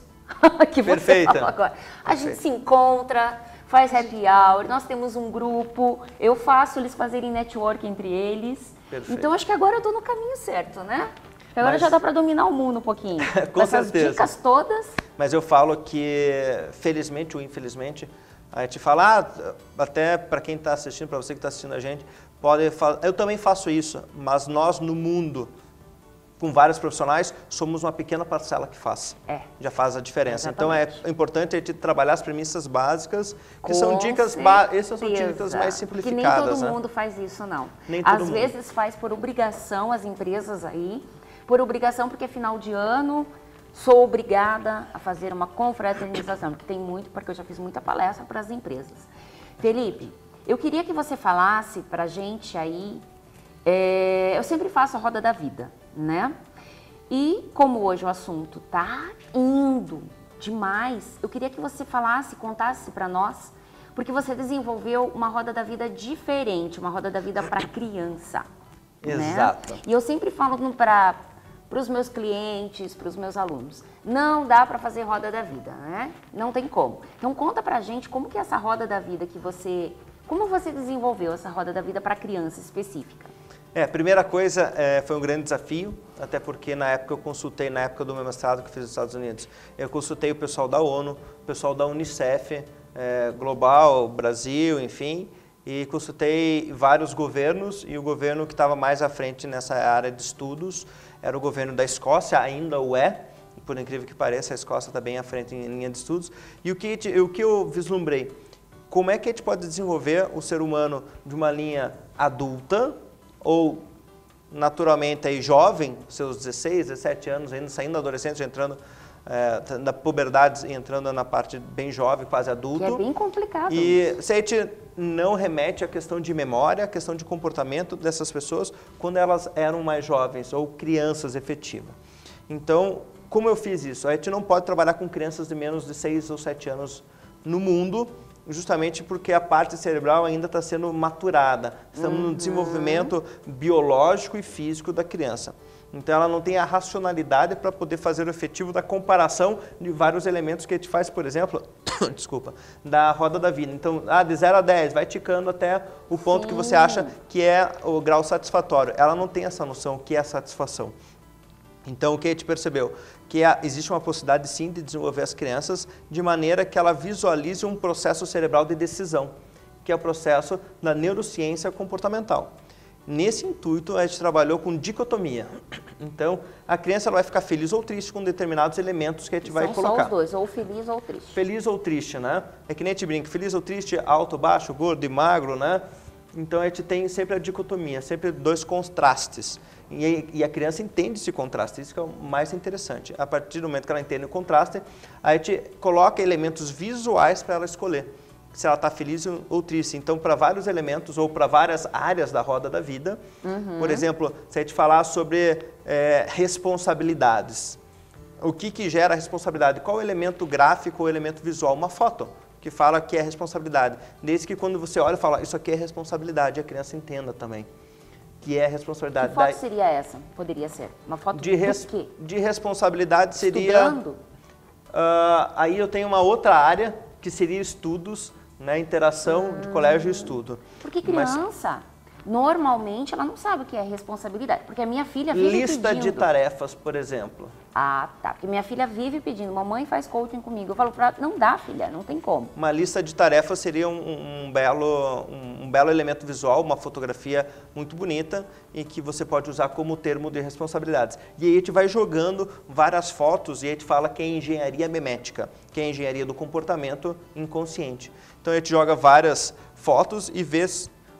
Speaker 1: que você falou agora. A gente se encontra, faz happy hour, nós temos um grupo, eu faço eles fazerem network entre eles. Perfeito. Então acho que agora eu estou no caminho certo, né? Agora já dá para dominar o mundo um pouquinho.
Speaker 2: Com
Speaker 1: essas
Speaker 2: certeza.
Speaker 1: Dicas todas.
Speaker 2: Mas eu falo que, felizmente ou infelizmente, a gente fala, até para quem está assistindo, para você que está assistindo a gente, eu também faço isso, mas nós no mundo, com vários profissionais, somos uma pequena parcela que faz. Já faz a diferença. Exatamente. Então é importante a gente trabalhar as premissas básicas, que são dicas, essas são dicas mais simplificadas.
Speaker 1: Que nem todo mundo faz isso, não.
Speaker 2: Nem todo mundo.
Speaker 1: Às vezes faz por obrigação as empresas aí, por obrigação porque é final de ano, sou obrigada a fazer uma confraternização, porque tem muito, porque eu já fiz muita palestra para as empresas. Felipe, eu queria que você falasse para a gente aí, eu sempre faço a roda da vida, né? E como hoje o assunto tá indo demais, eu queria que você falasse, contasse para nós, porque você desenvolveu uma roda da vida diferente, uma roda da vida para criança.
Speaker 2: Exato.
Speaker 1: Né? E eu sempre falo para os meus clientes, para os meus alunos, não dá para fazer roda da vida, né? Não tem como. Então conta pra gente como que é essa roda da vida como você desenvolveu essa roda da vida para criança específica?
Speaker 2: A primeira coisa foi um grande desafio, até porque na época do meu mestrado que eu fiz nos Estados Unidos, eu consultei o pessoal da ONU, o pessoal da Unicef, global, Brasil, enfim, e consultei vários governos, e o governo que estava mais à frente nessa área de estudos era o governo da Escócia, ainda o é, por incrível que pareça, a Escócia está bem à frente em linha de estudos. E o que eu vislumbrei? Como é que a gente pode desenvolver o ser humano de uma linha adulta ou naturalmente aí jovem, seus 16, 17 anos, ainda saindo da adolescência, entrando na puberdade e entrando na parte bem jovem, quase adulto.
Speaker 1: Que é bem complicado.
Speaker 2: E se a gente não remete à questão de memória, à questão de comportamento dessas pessoas quando elas eram mais jovens ou crianças efetivas. Então, como eu fiz isso? A gente não pode trabalhar com crianças de menos de 6 ou 7 anos no mundo, justamente porque a parte cerebral ainda está sendo maturada. Estamos no desenvolvimento biológico e físico da criança. Então ela não tem a racionalidade para poder fazer o efetivo da comparação de vários elementos que a gente faz, por exemplo, desculpa, da roda da vida. Então, de 0 a 10, vai ticando até o ponto que você acha que é o grau satisfatório. Ela não tem essa noção que é a satisfação. Então, o que a gente percebeu? Que existe uma possibilidade, sim, de desenvolver as crianças de maneira que ela visualize um processo cerebral de decisão, que é o processo da neurociência comportamental. Nesse intuito, a gente trabalhou com dicotomia. Então, a criança ela vai ficar feliz ou triste com determinados elementos que a gente vai colocar.
Speaker 1: São só os dois, ou feliz ou triste.
Speaker 2: Feliz ou triste, né? É que nem a gente brinca, feliz ou triste, alto, baixo, gordo e magro, né? Então, a gente tem sempre a dicotomia, sempre dois contrastes. E a criança entende esse contraste, isso que é o mais interessante. A partir do momento que ela entende o contraste, a gente coloca elementos visuais para ela escolher se ela está feliz ou triste. Então, para vários elementos ou para várias áreas da roda da vida, por exemplo, se a gente falar sobre responsabilidades, o que gera responsabilidade? Qual o elemento gráfico ou elemento visual? Uma foto que fala que é responsabilidade. Desde que quando você olha e fala, isso aqui é responsabilidade, a criança entenda também que é responsabilidade.
Speaker 1: Que foto seria essa? Poderia ser? Uma foto de quê?
Speaker 2: De responsabilidade seria...
Speaker 1: Estudando?
Speaker 2: Aí eu tenho uma outra área que seria estudos, né, interação de colégio e estudo.
Speaker 1: Porque criança, normalmente, ela não sabe o que é responsabilidade. Porque a minha filha vive
Speaker 2: lista
Speaker 1: pedindo...
Speaker 2: de tarefas, por exemplo.
Speaker 1: Ah, tá. Porque minha filha vive pedindo, mamãe faz coaching comigo. Eu falo pra ela, não dá, filha, não tem como.
Speaker 2: Uma lista de tarefas seria um belo elemento visual, uma fotografia muito bonita e que você pode usar como termo de responsabilidades. E aí a gente vai jogando várias fotos e a gente fala que é engenharia memética, que é a engenharia do comportamento inconsciente. Então a gente joga várias fotos e vê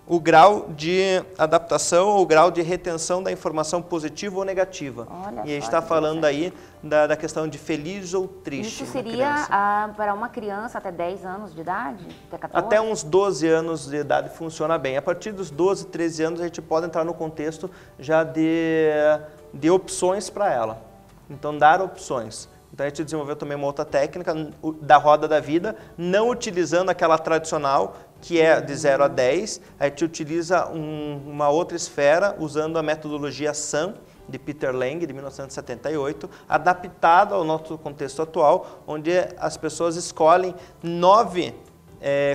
Speaker 2: o grau de adaptação ou o grau de retenção da informação positiva ou negativa.
Speaker 1: Olha,
Speaker 2: e a gente está falando aí da questão de feliz ou triste.
Speaker 1: Isso seria para uma criança até 10 anos de idade? Até 14?
Speaker 2: Até uns 12 anos de idade funciona bem. A partir dos 12, 13 anos a gente pode entrar no contexto já de opções para ela. Então dar opções. Então a gente desenvolveu também uma outra técnica da roda da vida, não utilizando aquela tradicional, que é de 0 a 10, a gente utiliza uma outra esfera usando a metodologia SAM, de Peter Lang, de 1978, adaptada ao nosso contexto atual, onde as pessoas escolhem 9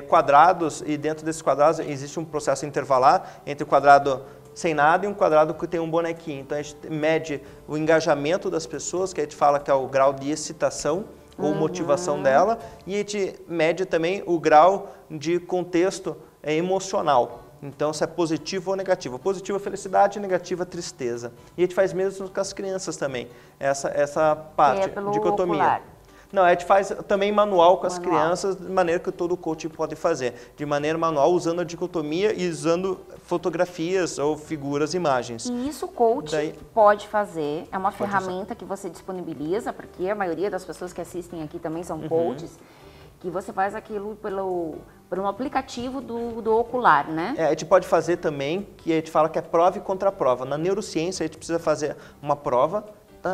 Speaker 2: quadrados e dentro desses quadrados existe um processo intervalar entre o quadrado sem nada e um quadrado que tem um bonequinho. Então a gente mede o engajamento das pessoas, que a gente fala que é o grau de excitação ou motivação dela, e a gente mede também o grau de contexto emocional. Então, se é positivo ou negativo. Positivo é felicidade, negativa é tristeza. E a gente faz mesmo com as crianças também, essa parte, dicotomia.
Speaker 1: Ocular.
Speaker 2: Não, a gente faz também manual com as crianças, de maneira que todo coach pode fazer. De maneira manual, usando a dicotomia e usando fotografias ou figuras, imagens.
Speaker 1: E isso o coach pode fazer, é uma ferramenta que você disponibiliza, porque a maioria das pessoas que assistem aqui também são coaches, que você faz aquilo por um aplicativo do ocular, né?
Speaker 2: A gente pode fazer também, que a gente fala que é prova e contraprova. Na neurociência, a gente precisa fazer uma prova,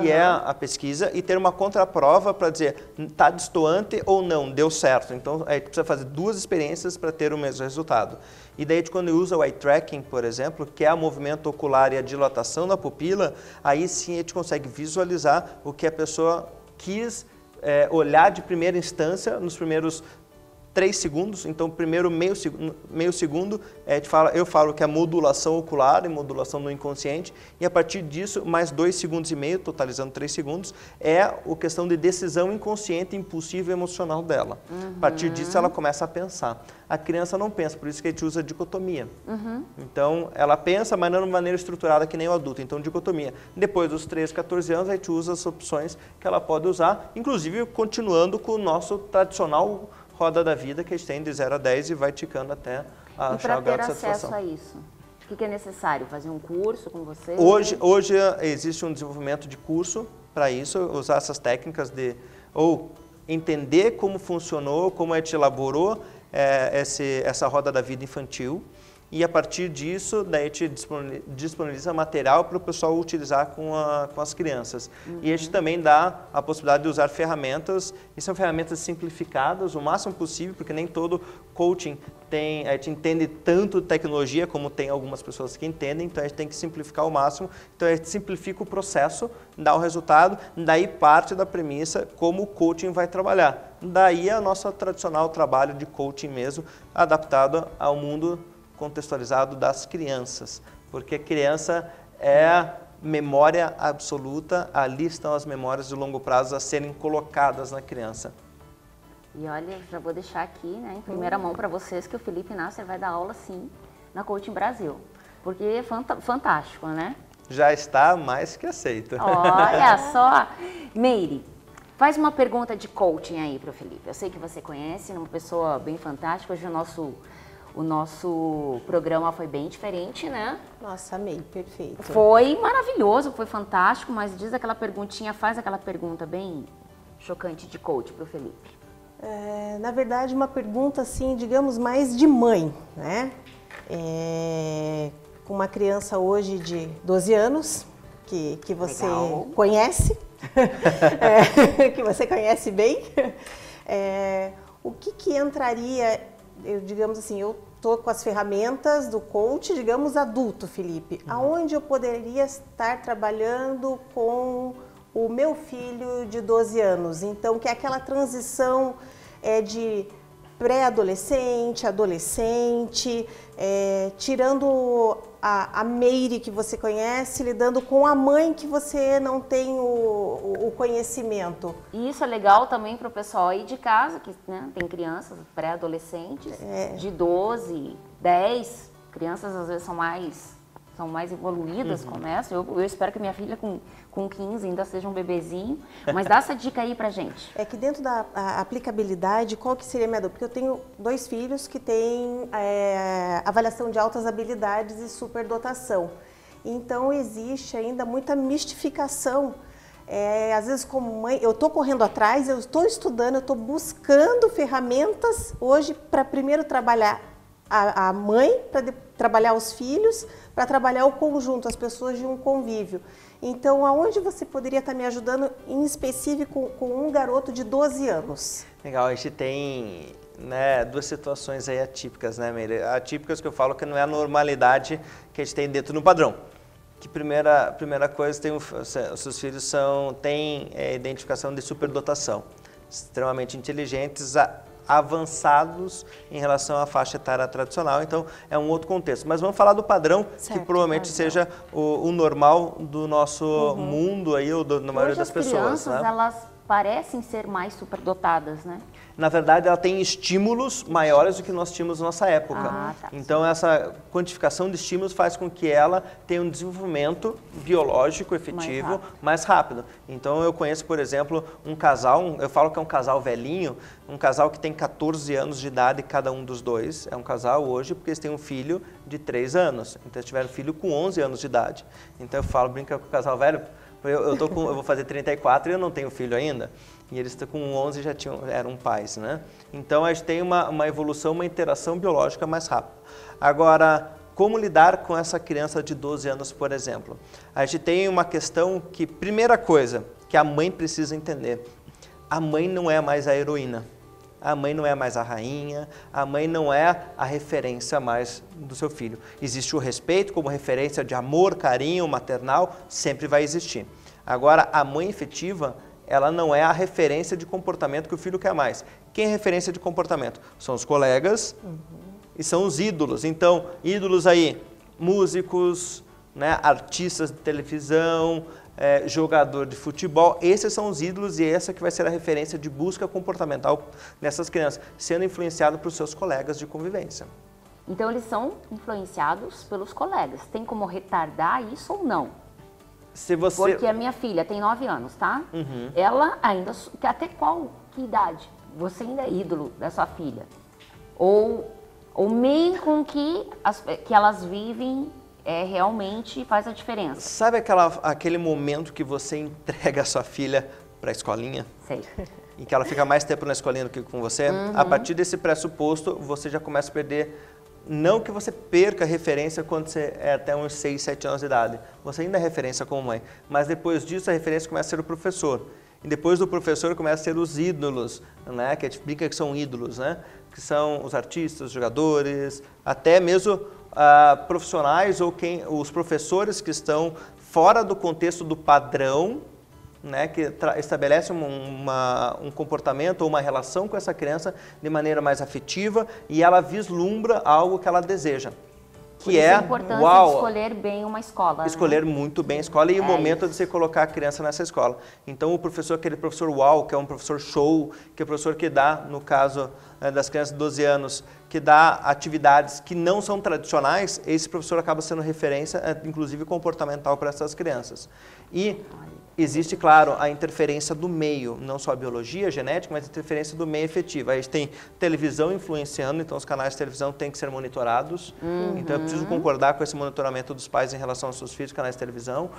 Speaker 2: que é a pesquisa, e ter uma contraprova para dizer, está destoante ou não, deu certo. Então, a gente precisa fazer 2 experiências para ter o mesmo resultado. E daí, quando usa o eye tracking, por exemplo, que é o movimento ocular e a dilatação da pupila, aí sim a gente consegue visualizar o que a pessoa quis olhar de primeira instância nos primeiros 3 segundos, então primeiro meio segundo eu falo que é modulação ocular e modulação no inconsciente, e a partir disso mais 2,5 segundos, totalizando 3 segundos, é a questão de decisão inconsciente, impulsiva e emocional dela. A partir disso ela começa a pensar. A criança não pensa, por isso que a gente usa dicotomia. Então ela pensa, mas não de maneira estruturada que nem o adulto, então dicotomia. Depois dos 13, 14 anos a gente usa as opções que ela pode usar, inclusive continuando com o nosso tradicional roda da vida que a gente tem de 0 a 10 e vai ticando até a achar o grau de satisfação.
Speaker 1: E para ter acesso a isso, o que é necessário? Fazer um curso com você?
Speaker 2: Hoje existe um desenvolvimento de curso para isso, usar essas técnicas ou entender como funcionou, como a gente elaborou essa roda da vida infantil, e a partir disso, daí a gente disponibiliza material para o pessoal utilizar com as crianças. E a gente também dá a possibilidade de usar ferramentas, e são ferramentas simplificadas o máximo possível, porque nem todo coaching a gente entende tanto tecnologia como tem algumas pessoas que entendem, então a gente tem que simplificar ao máximo. Então a gente simplifica o processo, dá o resultado, daí parte da premissa como o coaching vai trabalhar. Daí a nossa tradicional trabalho de coaching mesmo, adaptado ao mundo contextualizado das crianças, porque a criança é memória absoluta, ali estão as memórias de longo prazo a serem colocadas na criança.
Speaker 1: E olha, já vou deixar aqui, né, em primeira mão para vocês que o Felipe Nasser vai dar aula sim na Coaching Brasil, porque é fantástico, né?
Speaker 2: Já está mais que aceito.
Speaker 1: Olha só! Meire, faz uma pergunta de coaching aí para o Felipe. Eu sei que você conhece, uma pessoa bem fantástica. Hoje o nosso programa foi bem diferente, né?
Speaker 3: Nossa, amei, perfeito.
Speaker 1: Foi maravilhoso, foi fantástico, mas diz aquela perguntinha, faz aquela pergunta bem chocante de coach para o Felipe.
Speaker 3: Na verdade, uma pergunta assim, digamos, mais de mãe, né? Com uma criança hoje de 12 anos, que você conhece, que você conhece bem. O que entraria, digamos assim, eu estou com as ferramentas do coach, digamos, adulto, Felipe. Aonde eu poderia estar trabalhando com o meu filho de 12 anos? Então, que é aquela transição de pré-adolescente, adolescente, tirando a Meire que você conhece, lidando com a mãe que você não tem o conhecimento.
Speaker 1: E isso é legal também para o pessoal aí de casa, que né, tem crianças pré-adolescentes, de 12, 10, crianças às vezes são mais evoluídas, começam. Eu espero que minha filha com 15 ainda seja um bebezinho, mas dá essa dica aí pra gente.
Speaker 3: É que dentro da aplicabilidade, qual que seria a minha dúvida? Porque eu tenho 2 filhos que têm avaliação de altas habilidades e superdotação. Então existe ainda muita mistificação. Às vezes como mãe, eu estou correndo atrás, eu estou estudando, eu estou buscando ferramentas hoje para primeiro trabalhar a mãe, para trabalhar os filhos, para trabalhar o conjunto, as pessoas de um convívio. Então, aonde você poderia estar me ajudando, em específico, com um garoto de 12 anos?
Speaker 2: Legal, a gente tem né, 2 situações aí atípicas, né, Meire? Atípicas que eu falo que não é a normalidade que a gente tem dentro do padrão. Que primeira coisa, os seus filhos têm identificação de superdotação, extremamente inteligentes, avançados em relação à faixa etária tradicional, então é um outro contexto. Mas vamos falar do padrão, certo, que provavelmente seja o normal do nosso mundo aí, ou da maioria das pessoas.
Speaker 1: As crianças, né? Elas parecem ser mais superdotadas, né?
Speaker 2: Na verdade, ela tem estímulos maiores do que nós tínhamos na nossa época. Então, essa quantificação de estímulos faz com que ela tenha um desenvolvimento biológico efetivo mais rápido. Então, eu conheço, por exemplo, um casal, eu falo que é um casal velhinho, um casal que tem 14 anos de idade cada um dos dois. É um casal hoje porque eles têm um filho de 3 anos. Então, eles tiveram filho com 11 anos de idade. Então, eu falo, brinca com o casal velho, eu vou fazer 34 e eu não tenho filho ainda. E eles com 11 já eram pais, né? Então a gente tem uma evolução, uma interação biológica mais rápida. Agora, como lidar com essa criança de 12 anos, por exemplo? A gente tem uma questão que, primeira coisa, que a mãe precisa entender. A mãe não é mais a heroína. A mãe não é mais a rainha, a mãe não é a referência mais do seu filho. Existe o respeito como referência de amor, carinho, maternal, sempre vai existir. Agora, a mãe efetiva, ela não é a referência de comportamento que o filho quer mais. Quem é referência de comportamento? São os colegas e são os ídolos. Então, ídolos aí, músicos, né, artistas de televisão, jogador de futebol, esses são os ídolos e essa que vai ser a referência de busca comportamental nessas crianças, sendo influenciado por seus colegas de convivência.
Speaker 1: Então eles são influenciados pelos colegas. Tem como retardar isso ou não?
Speaker 2: Se você...
Speaker 1: Porque a minha filha tem 9 anos, tá? Ela ainda... Até que idade? Você ainda é ídolo da sua filha? Ou o meio com que elas vivem realmente faz a diferença?
Speaker 2: Sabe aquele momento que você entrega a sua filha para a escolinha?
Speaker 1: Sei.
Speaker 2: Em que ela fica mais tempo na escolinha do que com você? A partir desse pressuposto, você já começa a perder... Não que você perca a referência quando você é até uns 6, 7 anos de idade. Você ainda é referência como mãe. Mas depois disso, a referência começa a ser o professor. E depois do professor, começa a ser os ídolos, né? Que a gente brinca que são ídolos, né? Que são os artistas, os jogadores, até mesmo profissionais ou os professores que estão fora do contexto do padrão, né, que estabelece um comportamento ou uma relação com essa criança de maneira mais afetiva e ela vislumbra algo que ela deseja.
Speaker 1: Que é a importância de escolher bem uma escola.
Speaker 2: Escolher muito bem a escola e o momento de você colocar a criança nessa escola. Então o professor, aquele professor uau, que é um professor show, que é o professor que dá, no caso das crianças de 12 anos, que dá atividades que não são tradicionais, esse professor acaba sendo referência, inclusive comportamental para essas crianças. E existe, claro, a interferência do meio, não só a biologia, a genética, mas a interferência do meio efetiva. A gente tem televisão influenciando, então os canais de televisão têm que ser monitorados. Então eu preciso concordar com esse monitoramento dos pais em relação aos seus filhos, canais de televisão.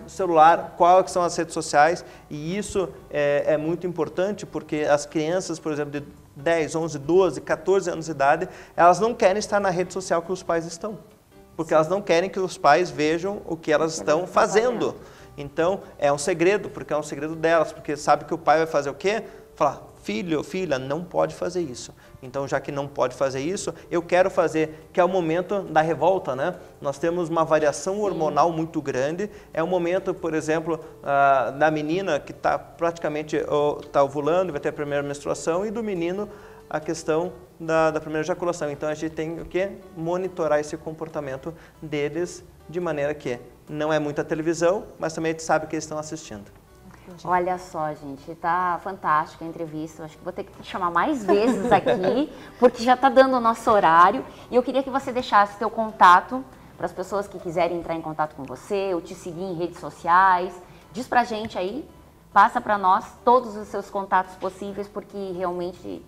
Speaker 2: Celular, quais são as redes sociais. E isso é muito importante porque as crianças, por exemplo, de 10, 11, 12, 14 anos de idade, elas não querem estar na rede social que os pais estão. Porque elas não querem que os pais vejam o que elas estão fazendo. Então, é um segredo, porque é um segredo delas, porque sabe que o pai vai fazer o quê? Falar, filho, filha, não pode fazer isso. Então, já que não pode fazer isso, eu quero fazer, que é o momento da revolta, né? Nós temos uma variação hormonal muito grande, é o momento, por exemplo, da menina que está praticamente ovulando, vai ter a primeira menstruação, e do menino a questão da primeira ejaculação. Então, a gente tem o quê? Monitorar esse comportamento deles de maneira que não é muita televisão, mas também a gente sabe que eles estão assistindo.
Speaker 1: Olha só, gente, tá fantástica a entrevista. Acho que vou ter que te chamar mais vezes aqui, porque já tá dando o nosso horário. E eu queria que você deixasse teu contato para as pessoas que quiserem entrar em contato com você, ou te seguir em redes sociais. Diz pra gente aí, passa para nós todos os seus contatos possíveis, porque realmente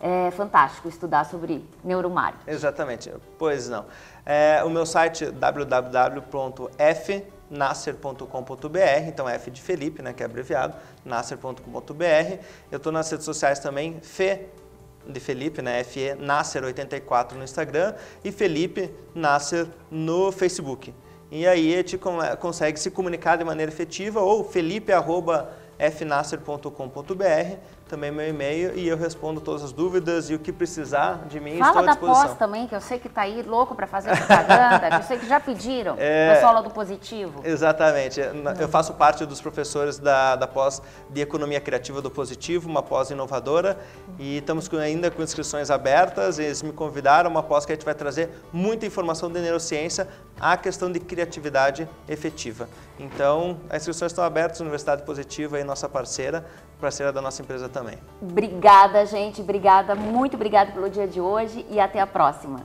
Speaker 1: é fantástico estudar sobre neuromarketing.
Speaker 2: Exatamente, pois não. O meu site é www.fnasser.com.br, então F de Felipe, né, que é abreviado, nasser.com.br. Eu estou nas redes sociais também, Fê de Felipe, né, FE Nasser84 no Instagram e Felipe Nasser no Facebook. E aí a gente consegue se comunicar de maneira efetiva ou felipe@fnasser.com.br, também meu e-mail, e eu respondo todas as dúvidas e o que precisar de mim estou à disposição.
Speaker 1: Fala da pós também, que eu sei que está aí louco para fazer propaganda, que eu sei que já pediram, o pessoal lá do Positivo.
Speaker 2: Exatamente, eu faço parte dos professores da pós de Economia Criativa do Positivo, uma pós inovadora, e estamos ainda com inscrições abertas, eles me convidaram, uma pós que a gente vai trazer muita informação de neurociência, a questão de criatividade efetiva. Então, as inscrições estão abertas, Universidade Positiva é nossa parceira da nossa empresa também.
Speaker 1: Obrigada, gente. Obrigada, muito obrigada pelo dia de hoje e até a próxima.